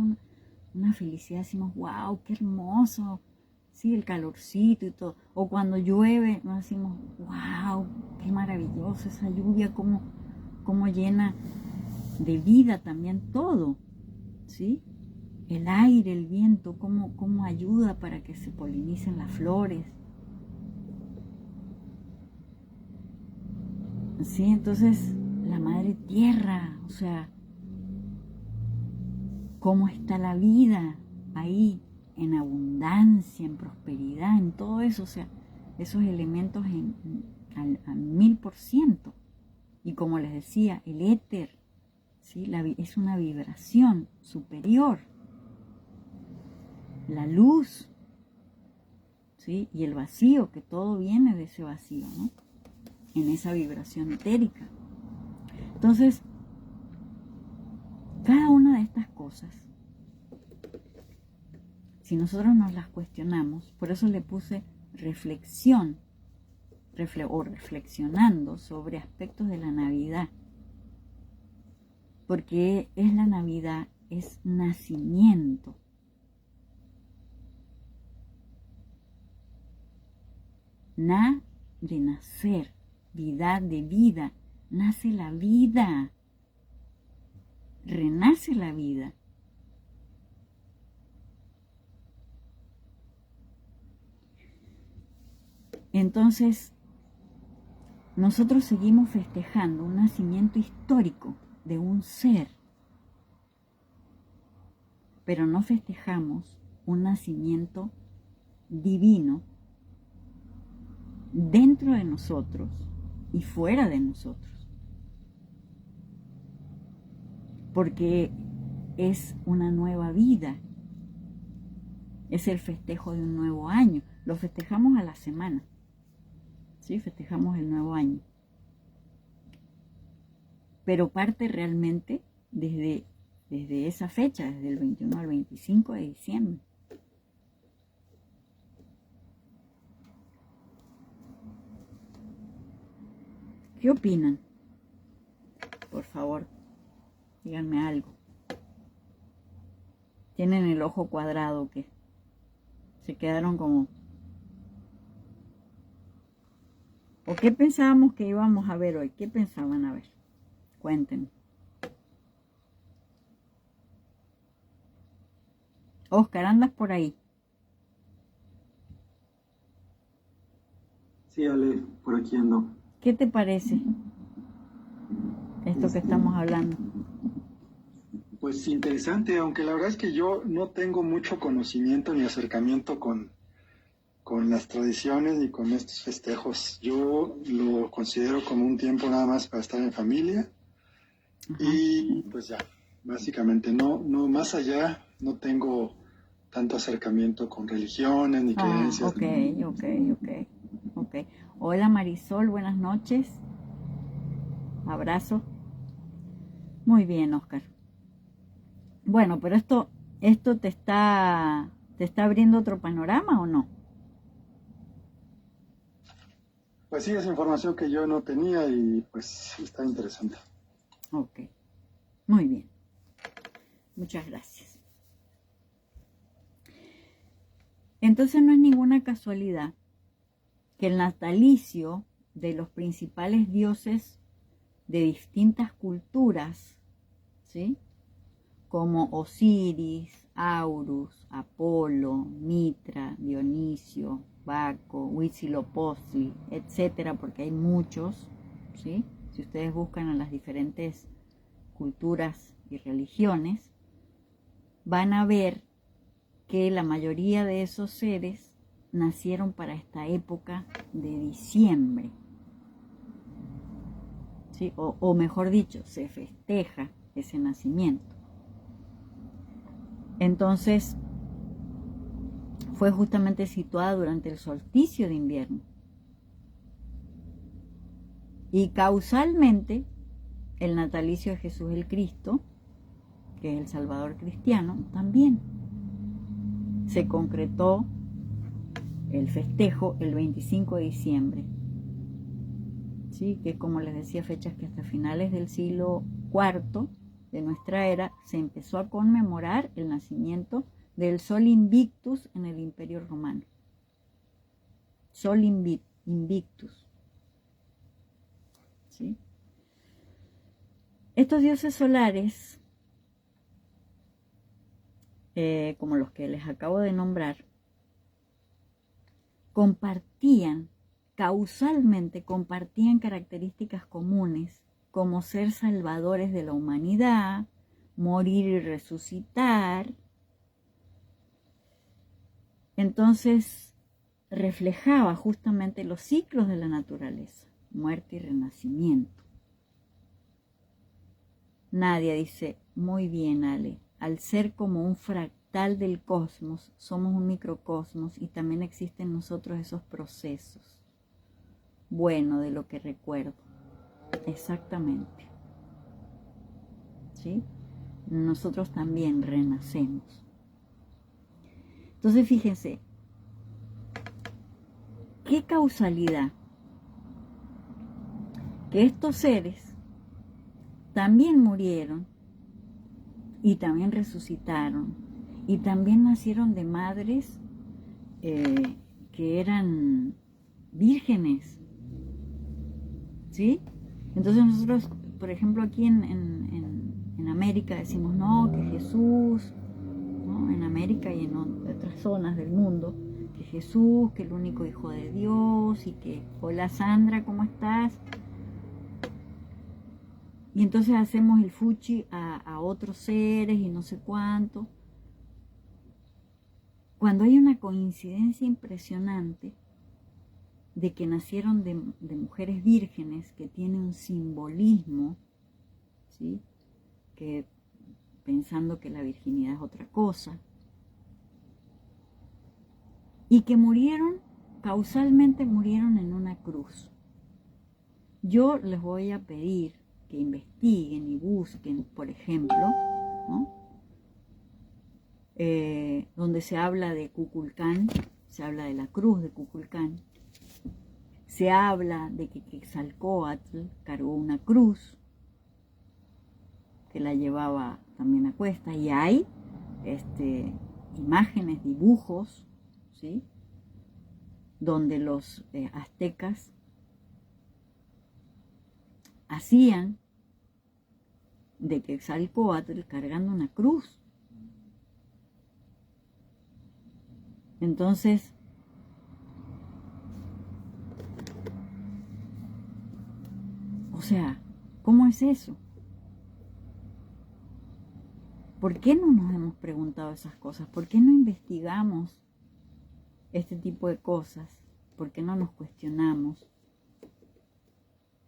una felicidad? Decimos, wow, qué hermoso, sí, el calorcito y todo. O cuando llueve, nos decimos, wow, qué maravilloso esa lluvia, cómo llena de vida también todo, ¿sí? El aire, el viento, cómo ayuda para que se polinicen las flores. ¿Sí? Entonces, la madre tierra, o sea, cómo está la vida ahí, en abundancia, en prosperidad, en todo eso, o sea, esos elementos al 1000%. Y como les decía, el éter, ¿sí? Es una vibración superior. La luz, ¿sí? Y el vacío, que todo viene de ese vacío, ¿no? En esa vibración etérica. Entonces, cada una de estas cosas, si nosotros nos las cuestionamos, por eso le puse reflexión, o reflexionando sobre aspectos de la Navidad, porque es la Navidad, es nacimiento. De nacer, vida de vida, nace la vida, renace la vida. Entonces, nosotros seguimos festejando un nacimiento histórico de un ser, pero no festejamos un nacimiento divino dentro de nosotros y fuera de nosotros, porque es una nueva vida, es el festejo de un nuevo año. Lo festejamos a la semana, ¿sí? Festejamos el nuevo año, pero parte realmente desde esa fecha, desde el 21 al 25 de diciembre. ¿Qué opinan? Por favor, díganme algo. ¿Tienen el ojo cuadrado o qué? Se quedaron como... ¿O qué pensábamos que íbamos a ver hoy? ¿Qué pensaban a ver? Cuéntenme. Oscar, ¿andas por ahí? Sí, Ale, por aquí ando. ¿Qué te parece esto que estamos hablando? Pues interesante, aunque la verdad es que yo no tengo mucho conocimiento ni acercamiento con las tradiciones ni con estos festejos. Yo lo considero como un tiempo nada más para estar en familia. Ajá. Y pues ya, básicamente no, más allá no tengo tanto acercamiento con religiones ni creencias. Ok. Hola Marisol, buenas noches. Abrazo. Muy bien, Oscar. Bueno, pero esto te está abriendo otro panorama, ¿o no? Pues sí, es información que yo no tenía y pues está interesante. Ok. Muy bien. Muchas gracias. Entonces no es ninguna casualidad que el natalicio de los principales dioses de distintas culturas, ¿sí?, como Osiris, Aurus, Apolo, Mitra, Dionisio, Baco, Huitzilopochtli, etcétera, porque hay muchos, ¿sí? Si ustedes buscan en las diferentes culturas y religiones, van a ver que la mayoría de esos seres nacieron para esta época de diciembre, ¿sí? O mejor dicho, se festeja ese nacimiento. Entonces, fue justamente situada durante el solsticio de invierno. Y causalmente, el natalicio de Jesús el Cristo, que es el Salvador cristiano, también se concretó el festejo el 25 de diciembre. ¿Sí? Que como les decía, fechas que hasta finales del siglo IV de nuestra era se empezó a conmemorar el nacimiento del Sol Invictus en el Imperio Romano. Sol Invictus. ¿Sí? Estos dioses solares, como los que les acabo de nombrar, causalmente compartían características comunes como ser salvadores de la humanidad, morir y resucitar. Entonces reflejaba justamente los ciclos de la naturaleza, muerte y renacimiento. Nadia dice, muy bien, Ale, al ser como un fractal del cosmos, somos un microcosmos y también existen en nosotros esos procesos. Bueno, de lo que recuerdo. Exactamente. ¿Sí? Nosotros también renacemos. Entonces, fíjense, qué causalidad que estos seres también murieron y también resucitaron y también nacieron de madres que eran vírgenes, ¿sí? Entonces nosotros, por ejemplo, aquí en América decimos, no, que Jesús, ¿no?, en América y en otras zonas del mundo, que Jesús, que el único Hijo de Dios, y que, hola Sandra, ¿cómo estás? Y entonces hacemos el fuchi a otros seres y no sé cuánto. Cuando hay una coincidencia impresionante de que nacieron de mujeres vírgenes, que tiene un simbolismo, ¿sí?, que pensando que la virginidad es otra cosa, y que causalmente murieron en una cruz. Yo les voy a pedir que investiguen y busquen, por ejemplo, ¿no?, donde se habla de Kukulcán, se habla de la cruz de Kukulcán, se habla de que Quetzalcóatl cargó una cruz que la llevaba también a cuesta, y hay imágenes, dibujos, ¿sí?, donde los aztecas hacían de Quetzalcóatl cargando una cruz. Entonces, o sea, ¿cómo es eso? ¿Por qué no nos hemos preguntado esas cosas? ¿Por qué no investigamos este tipo de cosas? ¿Por qué no nos cuestionamos?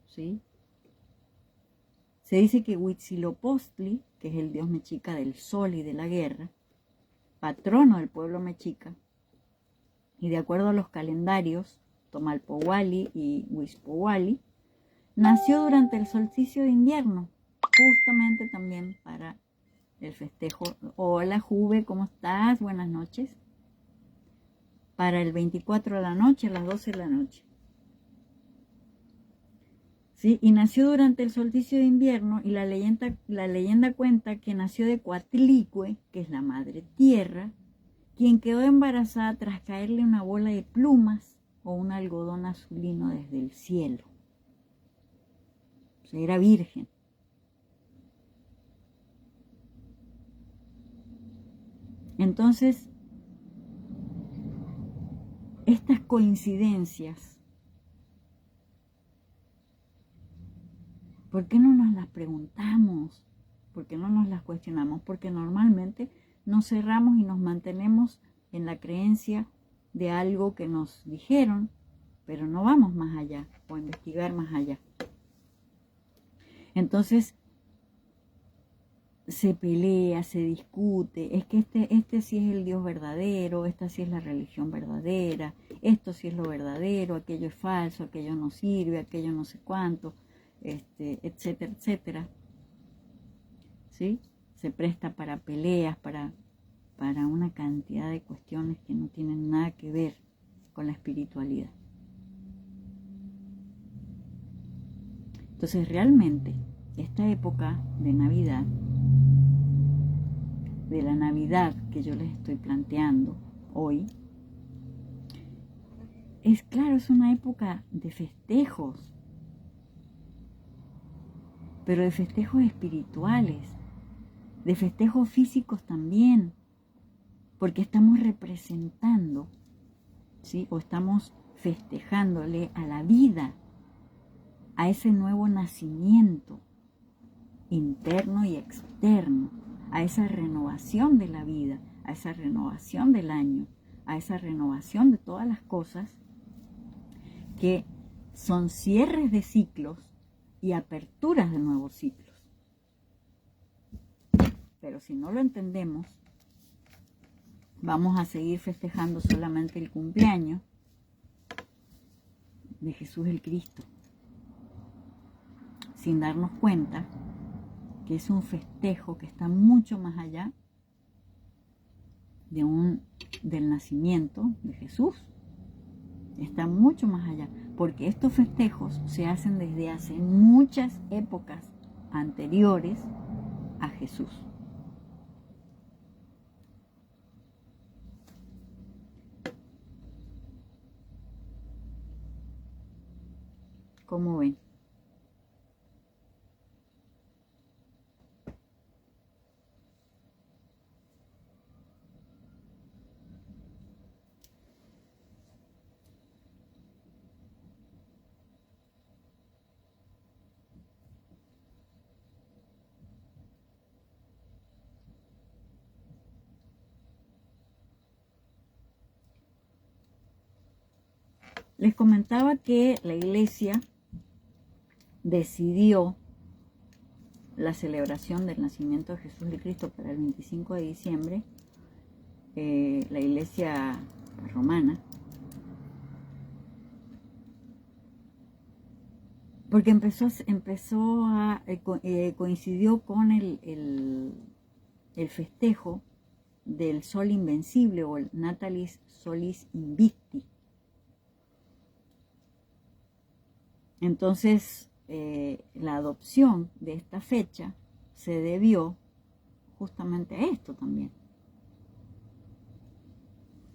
¿Sí? Se dice que Huitzilopochtli, que es el dios mexica del sol y de la guerra, patrono del pueblo mexica, y de acuerdo a los calendarios, Tomalpowali y Huispowali, nació durante el solsticio de invierno, justamente también para el festejo. Hola Juve, ¿cómo estás? Buenas noches. Para el 24 de la noche, a las 12 de la noche. ¿Sí? Y nació durante el solsticio de invierno, y la leyenda cuenta que nació de Coatlicue, que es la madre tierra, quien quedó embarazada tras caerle una bola de plumas o un algodón azulino desde el cielo. O sea, era virgen. Entonces, estas coincidencias, ¿por qué no nos las preguntamos? ¿Por qué no nos las cuestionamos? Porque normalmente nos cerramos y nos mantenemos en la creencia de algo que nos dijeron, pero no vamos más allá o a investigar más allá. Entonces, se pelea, se discute, es que este sí es el Dios verdadero, esta sí es la religión verdadera, esto sí es lo verdadero, aquello es falso, aquello no sirve, aquello no sé cuánto, etcétera, etcétera. ¿Sí? Se presta para peleas, para una cantidad de cuestiones que no tienen nada que ver con la espiritualidad. Entonces, realmente, esta época de Navidad, de la Navidad que yo les estoy planteando hoy, es claro, es una época de festejos, pero de festejos espirituales, de festejos físicos también, porque estamos representando, ¿sí? O estamos festejándole a la vida, a ese nuevo nacimiento interno y externo, a esa renovación de la vida, a esa renovación del año, a esa renovación de todas las cosas que son cierres de ciclos y aperturas de nuevos ciclos. Pero si no lo entendemos, vamos a seguir festejando solamente el cumpleaños de Jesús el Cristo, sin darnos cuenta que es un festejo que está mucho más allá del nacimiento de Jesús. Está mucho más allá, porque estos festejos se hacen desde hace muchas épocas anteriores a Jesús. ¿Cómo ven? Les comentaba que la iglesia decidió la celebración del nacimiento de Jesús el Cristo para el 25 de diciembre, la iglesia romana, porque coincidió con el festejo del Sol Invencible o el Natalis Solis Invicti. Entonces, la adopción de esta fecha se debió justamente a esto también.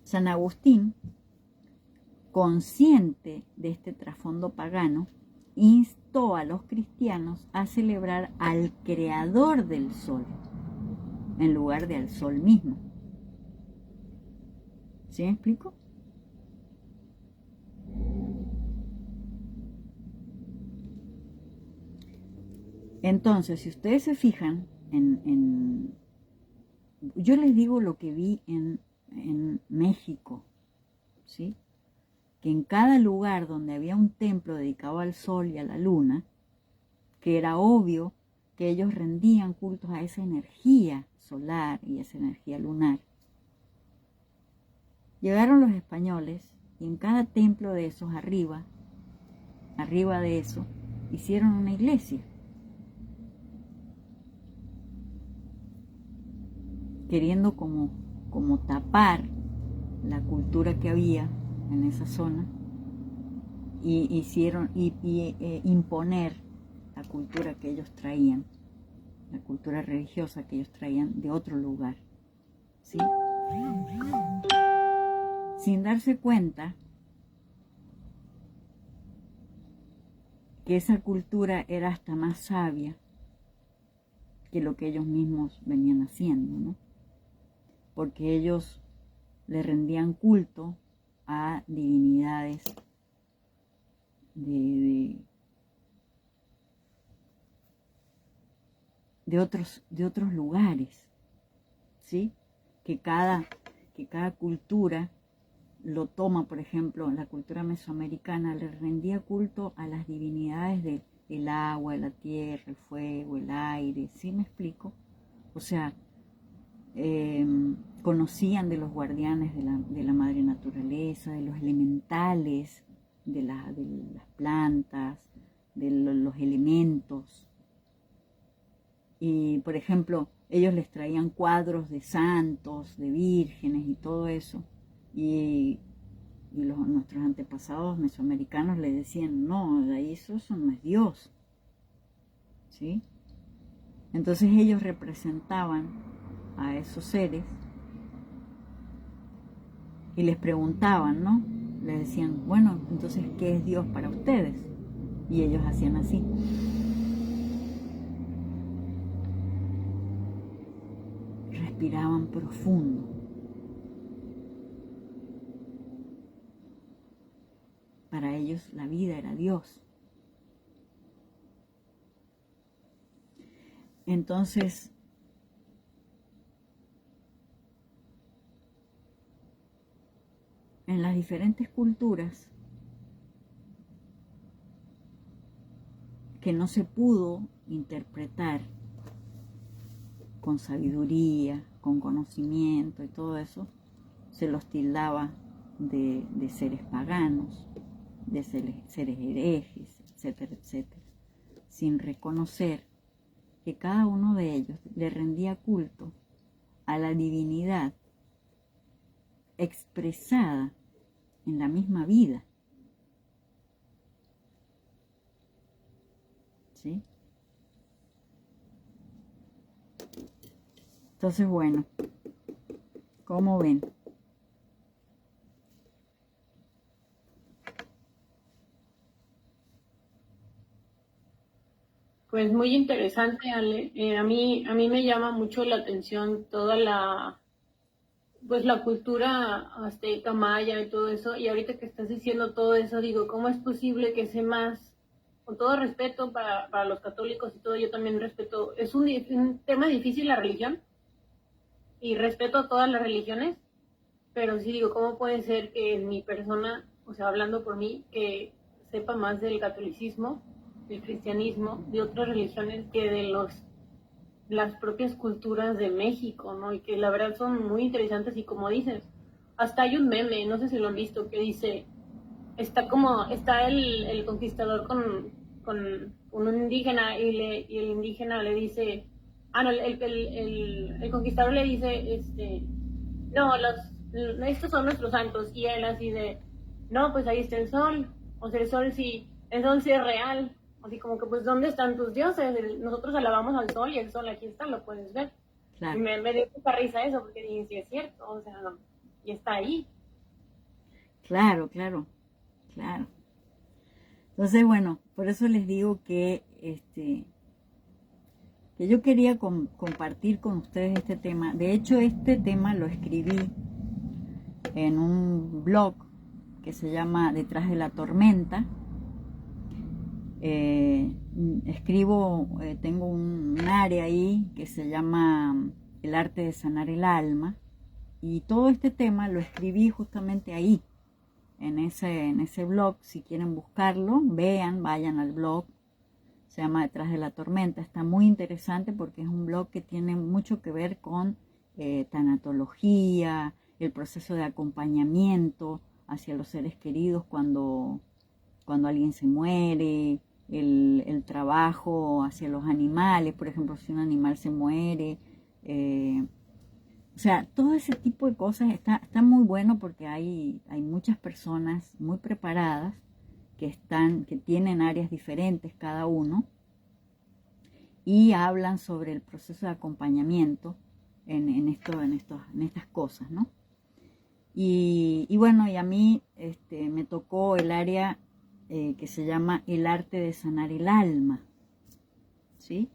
San Agustín, consciente de este trasfondo pagano, instó a los cristianos a celebrar al creador del sol en lugar de al sol mismo. ¿Sí me explico? Entonces, si ustedes se fijan en yo les digo lo que vi en México, ¿sí? Que en cada lugar donde había un templo dedicado al sol y a la luna, que era obvio que ellos rendían cultos a esa energía solar y esa energía lunar. Llegaron los españoles y en cada templo de esos arriba de eso, hicieron una iglesia. Queriendo como tapar la cultura que había en esa zona y imponer la cultura que ellos traían, la cultura religiosa que ellos traían de otro lugar, ¿sí? Sin darse cuenta que esa cultura era hasta más sabia que lo que ellos mismos venían haciendo, ¿no? Porque ellos le rendían culto a divinidades de otros lugares, ¿sí? Que cada cultura lo toma. Por ejemplo, la cultura mesoamericana le rendía culto a las divinidades del agua, de la tierra, el fuego, el aire, ¿sí me explico? O sea, conocían de los guardianes de la madre naturaleza, de los elementales, de las plantas, de los elementos. Y, por ejemplo, ellos les traían cuadros de santos, de vírgenes y todo eso. Y nuestros antepasados mesoamericanos le decían, no, eso no es Dios, ¿sí? Entonces ellos representaban a esos seres y les preguntaban, ¿no? Les decían, bueno, entonces, ¿qué es Dios para ustedes? Y ellos hacían así. Respiraban profundo. Para ellos la vida era Dios. Entonces, en las diferentes culturas que no se pudo interpretar con sabiduría, con conocimiento y todo eso, se los tildaba de seres paganos, de seres herejes, etcétera, etcétera, sin reconocer que cada uno de ellos le rendía culto a la divinidad expresada en la misma vida, ¿sí? Entonces, bueno, ¿cómo ven? Pues muy interesante, Ale. A mí me llama mucho la atención toda pues la cultura azteca, maya y todo eso. Y ahorita que estás diciendo todo eso, digo, ¿cómo es posible que sé más? Con todo respeto para los católicos y todo, yo también respeto. Es un tema difícil la religión y respeto a todas las religiones, pero sí digo, ¿cómo puede ser que en mi persona, o sea, hablando por mí, que sepa más del catolicismo, del cristianismo, de otras religiones que de las propias culturas de México, ¿no? Y que la verdad son muy interesantes y como dices, hasta hay un meme, no sé si lo han visto, que dice, está el conquistador con un indígena y el indígena le dice, no, el conquistador le dice, no, estos son nuestros santos, y él así de, no, pues ahí está el sol, o sea, el sol sí es real, así como que pues ¿dónde están tus dioses? Nosotros alabamos al sol y el sol aquí está, lo puedes ver. Claro. Y me dio mucha risa eso, porque dije, sí es cierto, o sea, y está ahí. Claro. Entonces, bueno, por eso les digo que yo quería compartir con ustedes este tema. De hecho, este tema lo escribí en un blog que se llama Detrás de la Tormenta. Tengo un área ahí que se llama el arte de sanar el alma, y todo este tema lo escribí justamente ahí, en ese blog. Si quieren buscarlo, vayan al blog, se llama Detrás de la Tormenta. Está muy interesante porque es un blog que tiene mucho que ver con tanatología, el proceso de acompañamiento hacia los seres queridos cuando alguien se muere, el trabajo hacia los animales, por ejemplo, si un animal se muere, o sea, todo ese tipo de cosas está muy bueno porque hay muchas personas muy preparadas que tienen áreas diferentes cada uno y hablan sobre el proceso de acompañamiento en estas cosas, ¿no? Y bueno, y a mí me tocó el área que se llama el arte de sanar el alma, ¿sí?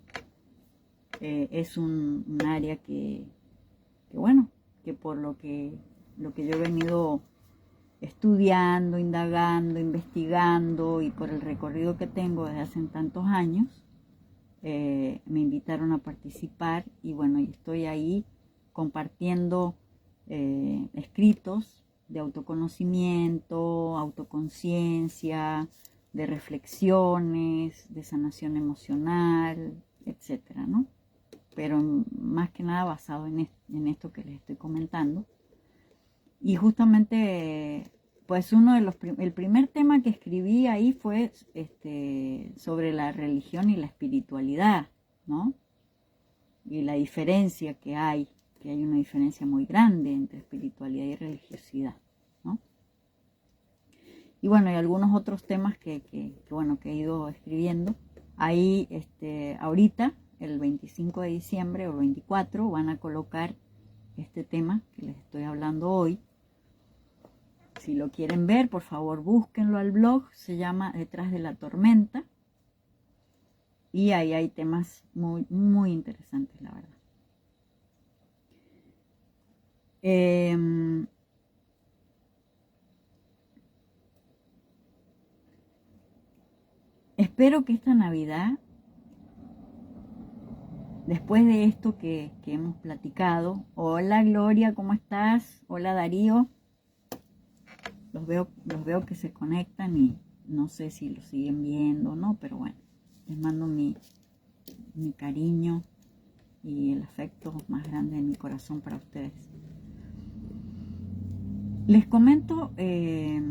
Es un área que bueno, que por lo que yo he venido estudiando, indagando, investigando, y por el recorrido que tengo desde hace tantos años, me invitaron a participar, y bueno, y estoy ahí compartiendo escritos de autoconocimiento, autoconciencia, de reflexiones, de sanación emocional, etcétera, ¿no? Pero más que nada basado en esto que les estoy comentando. Y justamente, pues el primer tema que escribí ahí fue sobre la religión y la espiritualidad, ¿no? Y la diferencia que hay una diferencia muy grande entre espiritualidad y religiosidad, ¿no? Y bueno, y algunos otros temas que he ido escribiendo. Ahí, ahorita, el 25 de diciembre o el 24, van a colocar este tema que les estoy hablando hoy. Si lo quieren ver, por favor, búsquenlo al blog. Se llama Detrás de la Tormenta. Y ahí hay temas muy, muy interesantes, la verdad. Espero que esta Navidad, después de esto que hemos platicado. Hola Gloria, ¿cómo estás? Hola Darío. Los veo que se conectan y no sé si lo siguen viendo o no, pero bueno, les mando mi cariño y el afecto más grande de mi corazón para ustedes. Les comento que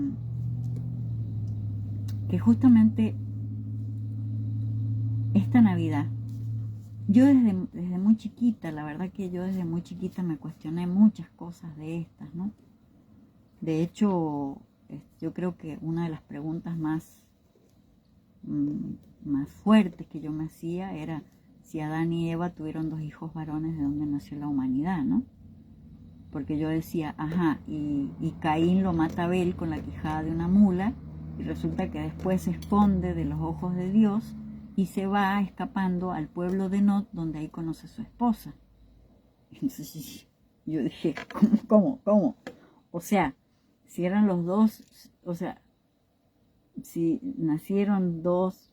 justamente esta Navidad, yo desde muy chiquita, la verdad que yo desde muy chiquita me cuestioné muchas cosas de estas, ¿no? De hecho, yo creo que una de las preguntas más fuertes que yo me hacía era si Adán y Eva tuvieron 2 hijos varones, ¿de dónde nació la humanidad, no? Porque yo decía, y Caín lo mata a Abel con la quijada de una mula, y resulta que después se esconde de los ojos de Dios y se va escapando al pueblo de Nod, donde ahí conoce a su esposa. Entonces yo dije, ¿cómo? O sea, si eran los dos, o sea, si nacieron dos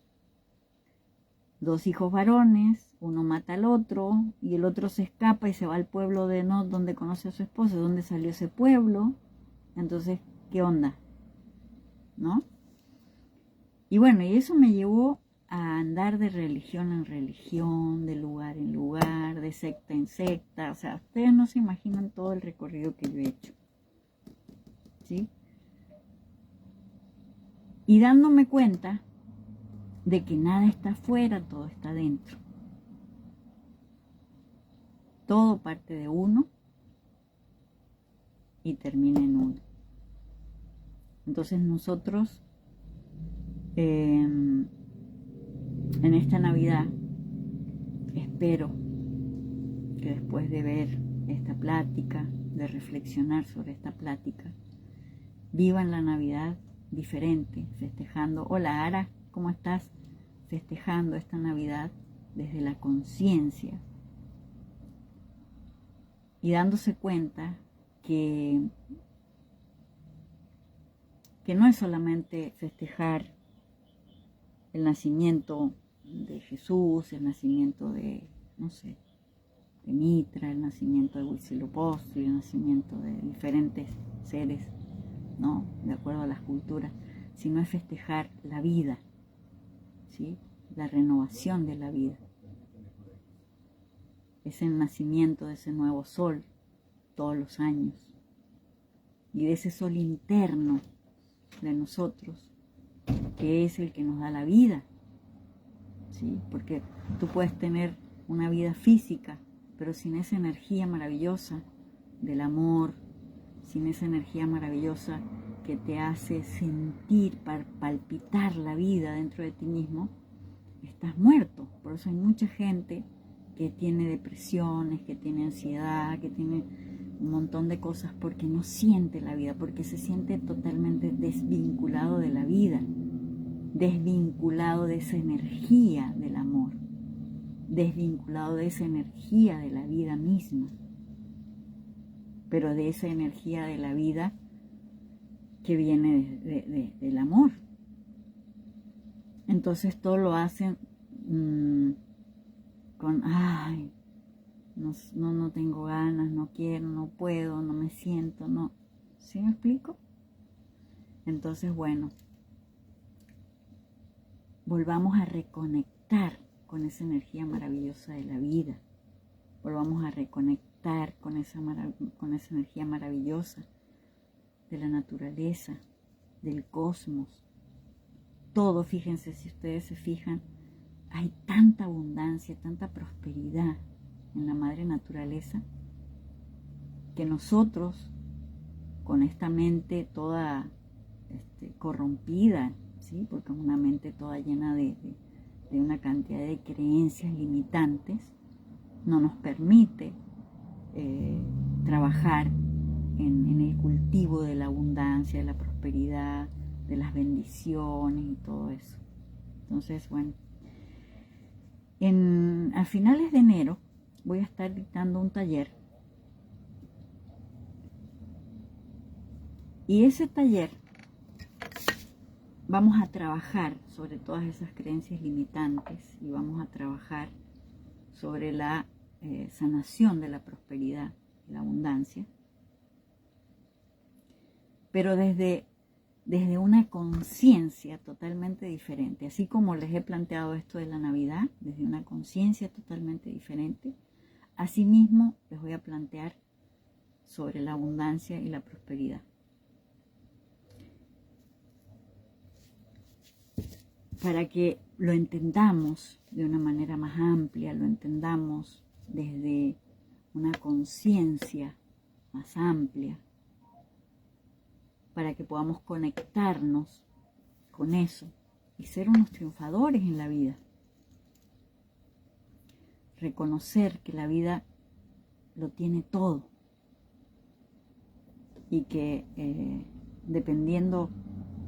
hijos varones, uno mata al otro y el otro se escapa y se va al pueblo de Nod donde conoce a su esposa. ¿De dónde salió ese pueblo? Entonces, ¿qué onda? ¿No? Y bueno, y eso me llevó a andar de religión en religión, de lugar en lugar, de secta en secta. O sea, ustedes no se imaginan todo el recorrido que yo he hecho, ¿sí? Y dándome cuenta de que nada está afuera, todo está dentro. Todo parte de uno y termina en uno. Entonces nosotros en esta Navidad espero que después de ver esta plática, de reflexionar sobre esta plática, vivan la Navidad diferente, festejando. Hola Ara, ¿cómo estás? Festejando esta Navidad desde la conciencia y dándose cuenta que no es solamente festejar el nacimiento de Jesús, el nacimiento de, no sé, de Mitra, el nacimiento de Huitzilopochtli, el nacimiento de diferentes seres, ¿no? De acuerdo a las culturas, sino es festejar la vida, ¿sí? La renovación de la vida. Es el nacimiento de ese nuevo sol todos los años y de ese sol interno de nosotros, que es el que nos da la vida, ¿sí? Porque tú puedes tener una vida física, pero sin esa energía maravillosa del amor, sin esa energía maravillosa que te hace sentir, palpitar la vida dentro de ti mismo, estás muerto. Por eso hay mucha gente que tiene depresiones, que tiene ansiedad, que tiene un montón de cosas porque no siente la vida, porque se siente totalmente desvinculado de la vida, desvinculado de esa energía del amor, desvinculado de esa energía de la vida misma, pero de esa energía de la vida que viene del amor. Entonces todo lo hacen con, ay, no tengo ganas, no quiero, no puedo, no me siento, no. ¿Sí me explico? Entonces, bueno, volvamos a reconectar con esa energía maravillosa de la vida. Volvamos a reconectar con esa energía maravillosa de la naturaleza, del cosmos. Todo, fíjense, si ustedes se fijan, hay tanta abundancia, tanta prosperidad en la madre naturaleza, que nosotros, con esta mente toda corrompida, ¿sí? Porque es una mente toda llena de una cantidad de creencias limitantes, no nos permite trabajar en el cultivo de la abundancia, de la prosperidad, de las bendiciones y todo eso. Entonces, bueno, a finales de enero voy a estar dictando un taller, y ese taller vamos a trabajar sobre todas esas creencias limitantes y vamos a trabajar sobre la sanación de la prosperidad y la abundancia, pero desde una conciencia totalmente diferente. Así como les he planteado esto de la Navidad, desde una conciencia totalmente diferente, asimismo les voy a plantear sobre la abundancia y la prosperidad. Para que lo entendamos de una manera más amplia, lo entendamos desde una conciencia más amplia, para que podamos conectarnos con eso y ser unos triunfadores en la vida. Reconocer que la vida lo tiene todo y que dependiendo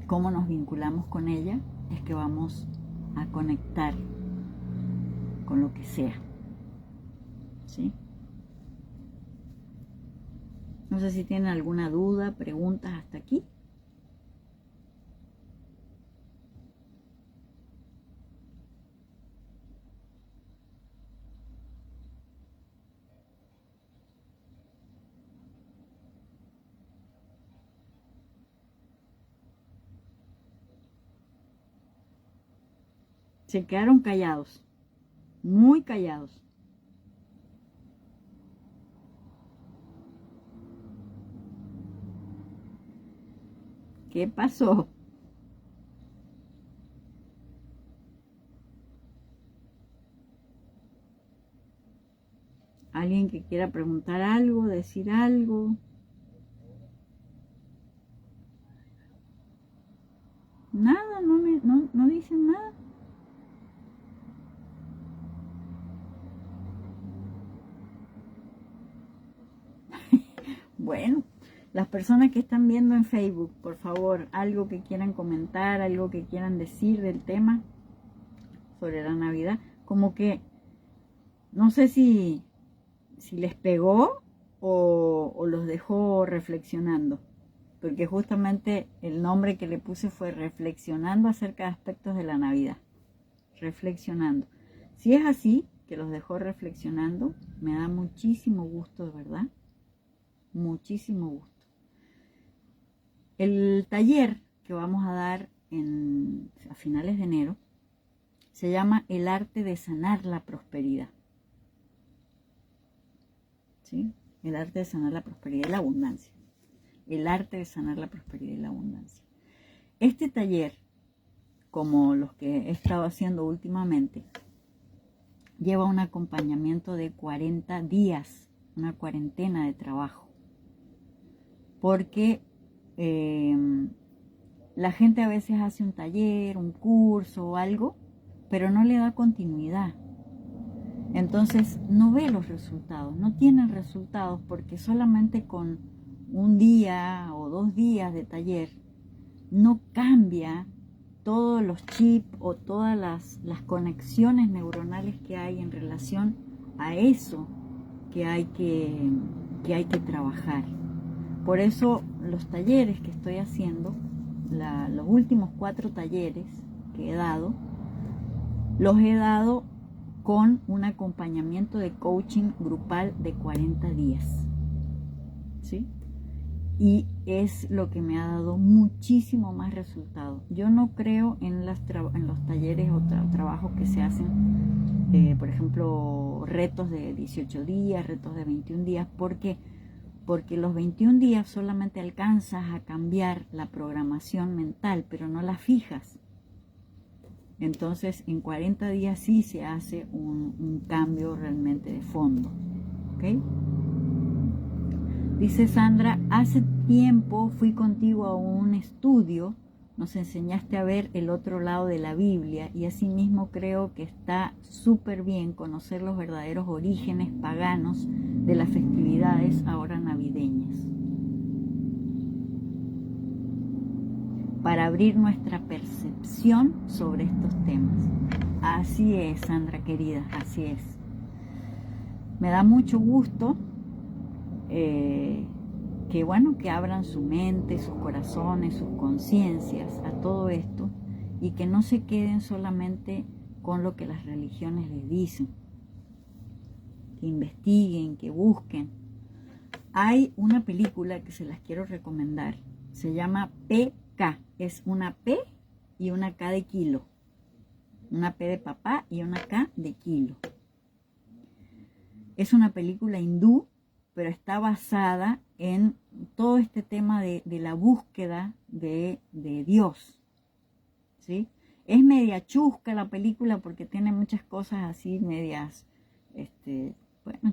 cómo nos vinculamos con ella, es que vamos a conectar con lo que sea, ¿sí? No sé si tienen alguna duda, preguntas hasta aquí. Se quedaron callados, muy callados. ¿Qué pasó? ¿Alguien que quiera preguntar algo, decir algo? Nada, no dicen nada. Bueno, las personas que están viendo en Facebook, por favor, algo que quieran comentar, algo que quieran decir del tema sobre la Navidad, como que no sé si les pegó o los dejó reflexionando, porque justamente el nombre que le puse fue reflexionando acerca de aspectos de la Navidad, reflexionando. Si es así, que los dejó reflexionando, Me da muchísimo gusto, de verdad. Muchísimo gusto. El taller que vamos a dar a finales de enero se llama El arte de sanar la prosperidad. ¿Sí? El arte de sanar la prosperidad y la abundancia. El arte de sanar la prosperidad y la abundancia. Este taller, como los que he estado haciendo últimamente, lleva un acompañamiento de 40 días, una cuarentena de trabajo. Porque la gente a veces hace un taller, un curso o algo, pero no le da continuidad. Entonces no ve los resultados, no tienen resultados porque solamente con un día o 2 días de taller no cambia todos los chips o todas las conexiones neuronales que hay en relación a eso que hay que trabajar. Por eso los talleres que estoy haciendo, los últimos 4 talleres que he dado, los he dado con un acompañamiento de coaching grupal de 40 días. ¿Sí? Y es lo que me ha dado muchísimo más resultado. Yo no creo en los talleres o trabajos que se hacen, por ejemplo, retos de 18 días, retos de 21 días. ¿Por qué? Porque los 21 días solamente alcanzas a cambiar la programación mental, pero no la fijas. Entonces, en 40 días sí se hace un cambio realmente de fondo. ¿Ok? Dice Sandra, hace tiempo fui contigo a un estudio, nos enseñaste a ver el otro lado de la Biblia y asimismo creo que está súper bien conocer los verdaderos orígenes paganos de las festividades ahora navideñas. Para abrir nuestra percepción sobre estos temas. Así es, Sandra querida, así es. Me da mucho gusto que abran su mente, sus corazones, sus conciencias a todo esto y que no se queden solamente con lo que las religiones les dicen. Que investiguen, que busquen. Hay una película que se las quiero recomendar, se llama PK, es una P y una K de kilo, una P de papá y una K de kilo. Es una película hindú, pero está basada en todo este tema de la búsqueda de Dios, ¿sí? Es media chusca la película porque tiene muchas cosas así medias,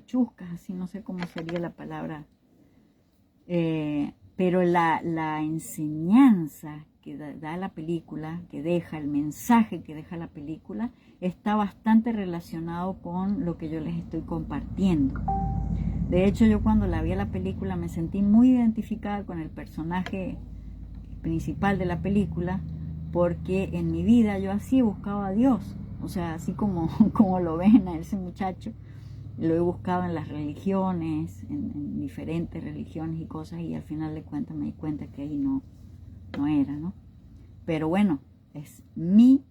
chuscas, así no sé cómo sería la palabra, pero la enseñanza que da la película, que deja, el mensaje que deja la película, está bastante relacionado con lo que yo les estoy compartiendo. De hecho, yo cuando la vi a la película me sentí muy identificada con el personaje principal de la película, porque en mi vida yo así buscaba a Dios, o sea, así como lo ven a ese muchacho, lo he buscado en las religiones, en diferentes religiones y cosas, y al final de cuentas me di cuenta que ahí no era, ¿no? Pero bueno, es mi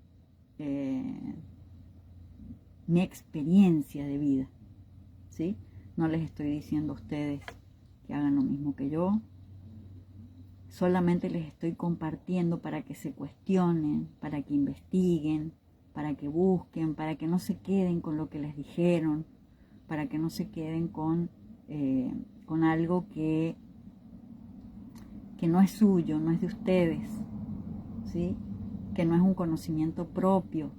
experiencia de vida, ¿sí? No les estoy diciendo a ustedes que hagan lo mismo que yo. Solamente les estoy compartiendo para que se cuestionen, para que investiguen, para que busquen, para que no se queden con lo que les dijeron, para que no se queden con algo que no es suyo, no es de ustedes, ¿sí? Que no es un conocimiento propio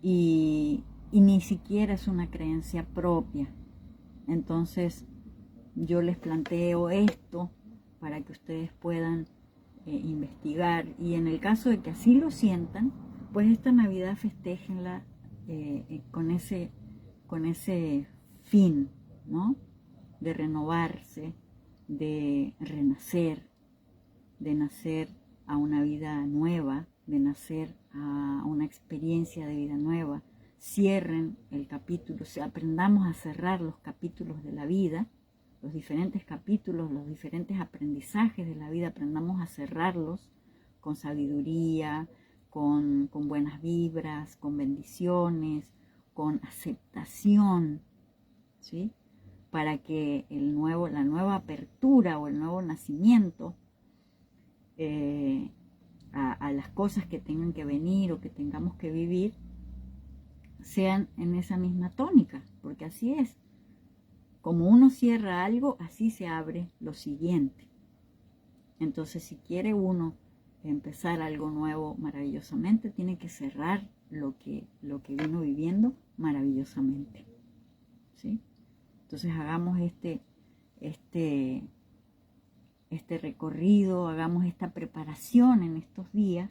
y ni siquiera es una creencia propia. Entonces yo les planteo esto para que ustedes puedan investigar, y en el caso de que así lo sientan, pues esta Navidad festéjenla con ese fin, ¿no? De renovarse, de renacer, de nacer a una vida nueva, de nacer a una experiencia de vida nueva. Cierren el capítulo, aprendamos a cerrar los capítulos de la vida, los diferentes capítulos, los diferentes aprendizajes de la vida, aprendamos a cerrarlos con sabiduría, con buenas vibras, con bendiciones, con aceptación, ¿sí? Para que la nueva apertura o el nuevo nacimiento a las cosas que tengan que venir o que tengamos que vivir sean en esa misma tónica, porque así es. Como uno cierra algo, así se abre lo siguiente. Entonces, si quiere uno empezar algo nuevo maravillosamente, tiene que cerrar lo que vino viviendo maravillosamente, ¿sí? Entonces, hagamos este recorrido, hagamos esta preparación en estos días,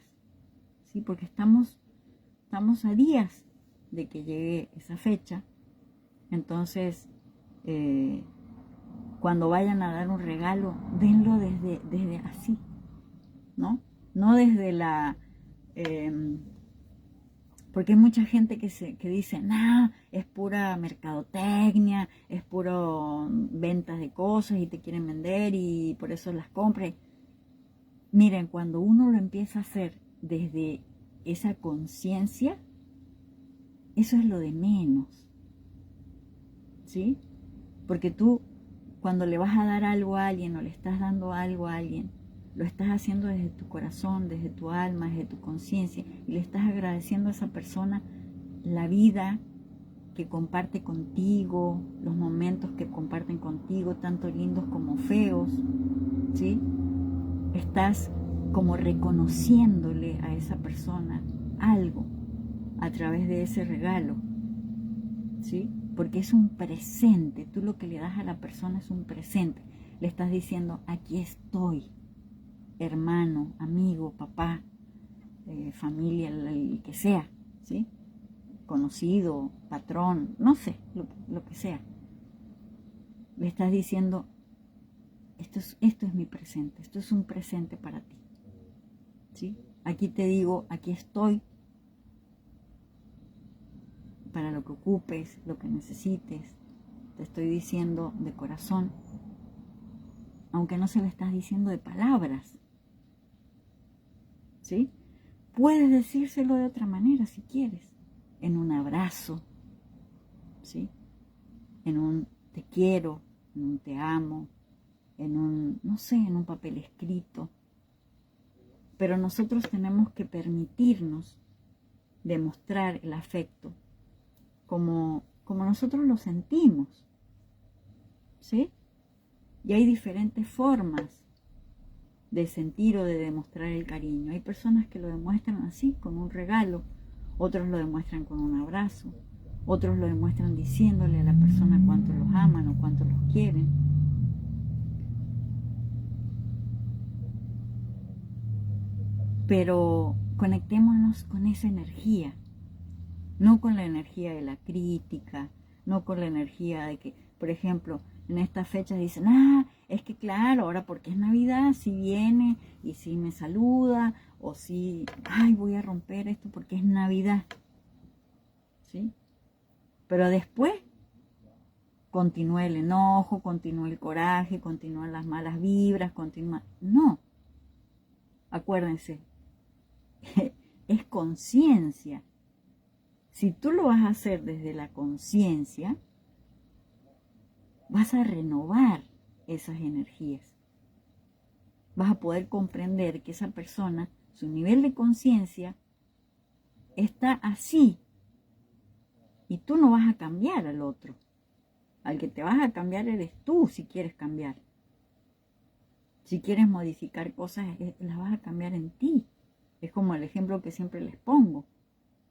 ¿sí? Porque estamos a días de que llegue esa fecha. Entonces, cuando vayan a dar un regalo, denlo desde así, ¿no? No desde la... porque hay mucha gente que dice, nah, es pura mercadotecnia, es puro ventas de cosas y te quieren vender y por eso las compras. Miren, cuando uno lo empieza a hacer desde esa conciencia, eso es lo de menos, ¿sí? Porque tú, cuando le vas a dar algo a alguien o le estás dando algo a alguien, lo estás haciendo desde tu corazón, desde tu alma, desde tu conciencia, y le estás agradeciendo a esa persona la vida que comparte contigo, los momentos que comparten contigo, tanto lindos como feos, ¿sí? Estás como reconociéndole a esa persona algo a través de ese regalo, ¿sí? Porque es un presente. Tú lo que le das a la persona es un presente. Le estás diciendo, aquí estoy, hermano, amigo, papá, familia, el que sea, ¿sí? Conocido, patrón, no sé, lo que sea. Le estás diciendo, esto es mi presente, esto es un presente para ti, ¿sí? Aquí te digo, aquí estoy, para lo que ocupes, lo que necesites. Te estoy diciendo de corazón, aunque no se lo estás diciendo de palabras, ¿sí? Puedes decírselo de otra manera si quieres, en un abrazo, ¿sí? En un te quiero, en un te amo, en un, no sé, en un papel escrito. Pero nosotros tenemos que permitirnos demostrar el afecto como nosotros lo sentimos, ¿sí? Y hay diferentes formas de sentir o de demostrar el cariño. Hay personas que lo demuestran así, con un regalo, otros lo demuestran con un abrazo, otros lo demuestran diciéndole a la persona cuánto los aman o cuánto los quieren. Pero conectémonos con esa energía, no con la energía de la crítica, no con la energía de que, por ejemplo, en estas fechas dicen, es que claro, ahora porque es Navidad, si viene y si me saluda, o si, voy a romper esto porque es Navidad, ¿sí? Pero después continúa el enojo, continúa el coraje, continúan las malas vibras, no, acuérdense, es conciencia. Si tú lo vas a hacer desde la conciencia, vas a renovar esas energías. Vas a poder comprender que esa persona, su nivel de conciencia, está así. Y tú no vas a cambiar al otro. Al que te vas a cambiar eres tú si quieres cambiar. Si quieres modificar cosas, las vas a cambiar en ti. Es como el ejemplo que siempre les pongo.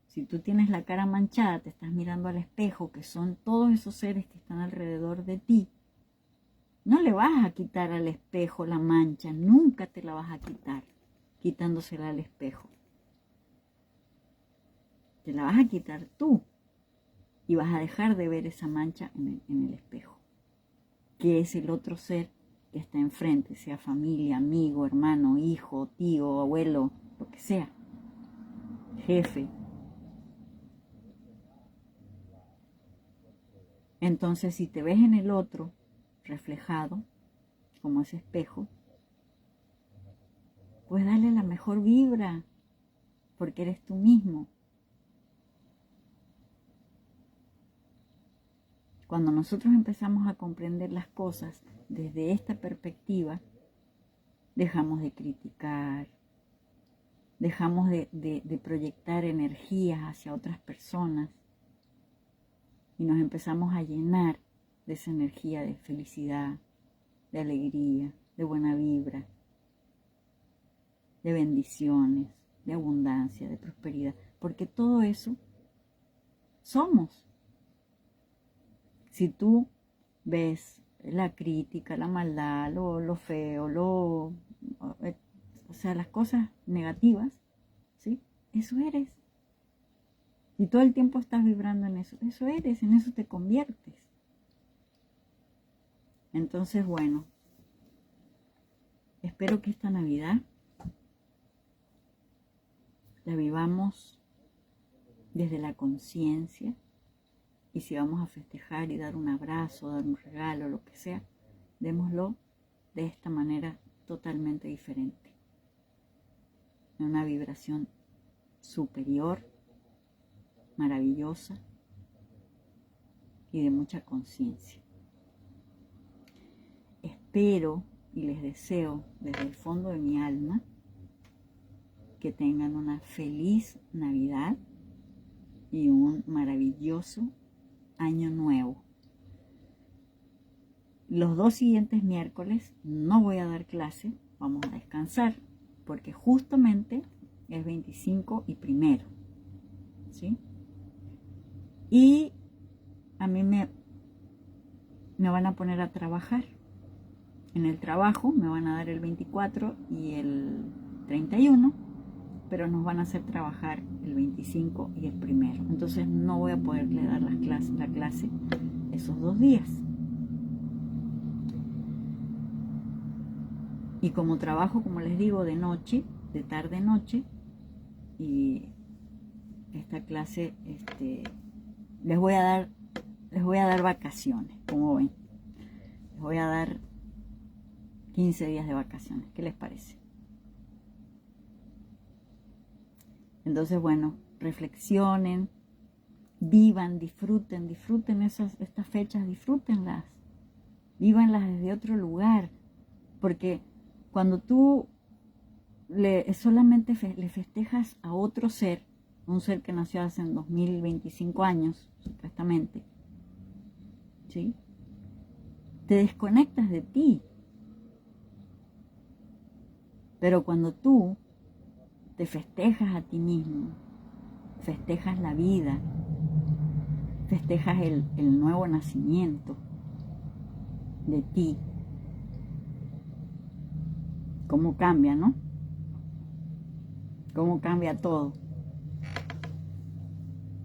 Si tú tienes la cara manchada, te estás mirando al espejo, que son todos esos seres que están alrededor de ti, no le vas a quitar al espejo la mancha, nunca te la vas a quitar quitándosela al espejo. Te la vas a quitar tú y vas a dejar de ver esa mancha en el espejo, que es el otro ser que está enfrente, sea familia, amigo, hermano, hijo, tío, abuelo, lo que sea, jefe. Entonces, si te ves en el otro reflejado, como ese espejo, pues dale la mejor vibra, porque eres tú mismo. Cuando nosotros empezamos a comprender las cosas desde esta perspectiva, dejamos de criticar, dejamos de proyectar energías hacia otras personas y nos empezamos a llenar de esa energía de felicidad, de alegría, de buena vibra, de bendiciones, de abundancia, de prosperidad, porque todo eso somos. Si tú ves la crítica, la maldad, lo feo, o sea, las cosas negativas, ¿sí? Eso eres. Y todo el tiempo estás vibrando en eso. Eso eres, en eso te conviertes. Entonces, bueno, espero que esta Navidad la vivamos desde la conciencia. Y si vamos a festejar y dar un abrazo, dar un regalo, lo que sea, démoslo de esta manera totalmente diferente. En una vibración superior, maravillosa y de mucha conciencia. Espero y les deseo desde el fondo de mi alma que tengan una feliz Navidad y un maravilloso Año Nuevo. Los 2 siguientes miércoles no voy a dar clase, vamos a descansar, porque justamente es 25 y 1, ¿sí? Y a mí me van a poner a trabajar. En el trabajo me van a dar el 24 y el 31, pero nos van a hacer trabajar el 25 y el 1. Entonces no voy a poderle dar la clase esos 2 días. Y como trabajo, como les digo, de noche, de tarde-noche, y esta clase les voy a dar vacaciones, como ven. Les voy a dar 15 días de vacaciones. ¿Qué les parece? Entonces, bueno, reflexionen, vivan, disfruten estas fechas, disfrútenlas, vívanlas desde otro lugar, porque cuando tú solamente le festejas a otro ser, un ser que nació hace 2025 años, supuestamente, ¿sí? Te desconectas de ti. Pero cuando tú te festejas a ti mismo, festejas la vida, festejas el nuevo nacimiento de ti, cómo cambia, ¿no? Cómo cambia todo.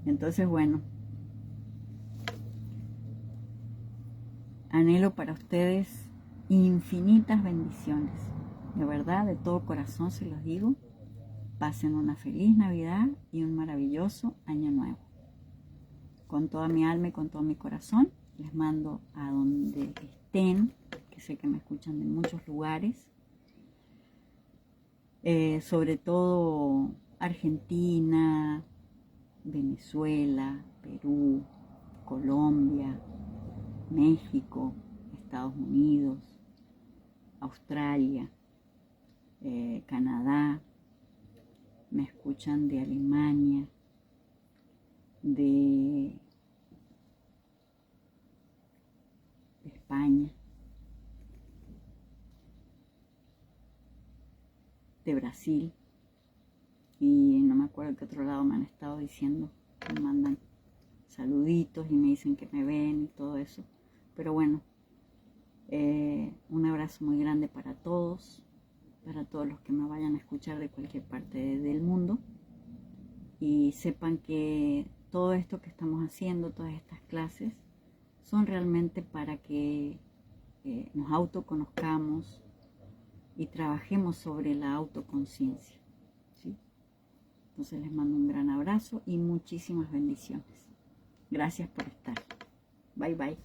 Entonces, bueno, anhelo para ustedes infinitas bendiciones. De verdad, de todo corazón se los digo. Pasen una feliz Navidad y un maravilloso Año Nuevo. Con toda mi alma y con todo mi corazón, les mando a donde estén, que sé que me escuchan de muchos lugares, sobre todo Argentina, Venezuela, Perú, Colombia, México, Estados Unidos, Australia, Canadá, me escuchan de Alemania, de España, de Brasil, y no me acuerdo qué otro lado me han estado diciendo, me mandan saluditos y me dicen que me ven y todo eso. Pero bueno, un abrazo muy grande para todos los que me vayan a escuchar de cualquier parte del mundo, y sepan que todo esto que estamos haciendo, todas estas clases, son realmente para que nos autoconozcamos y trabajemos sobre la autoconciencia, ¿sí? Entonces les mando un gran abrazo y muchísimas bendiciones. Gracias por estar. Bye bye.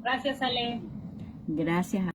Gracias, Ale. Gracias.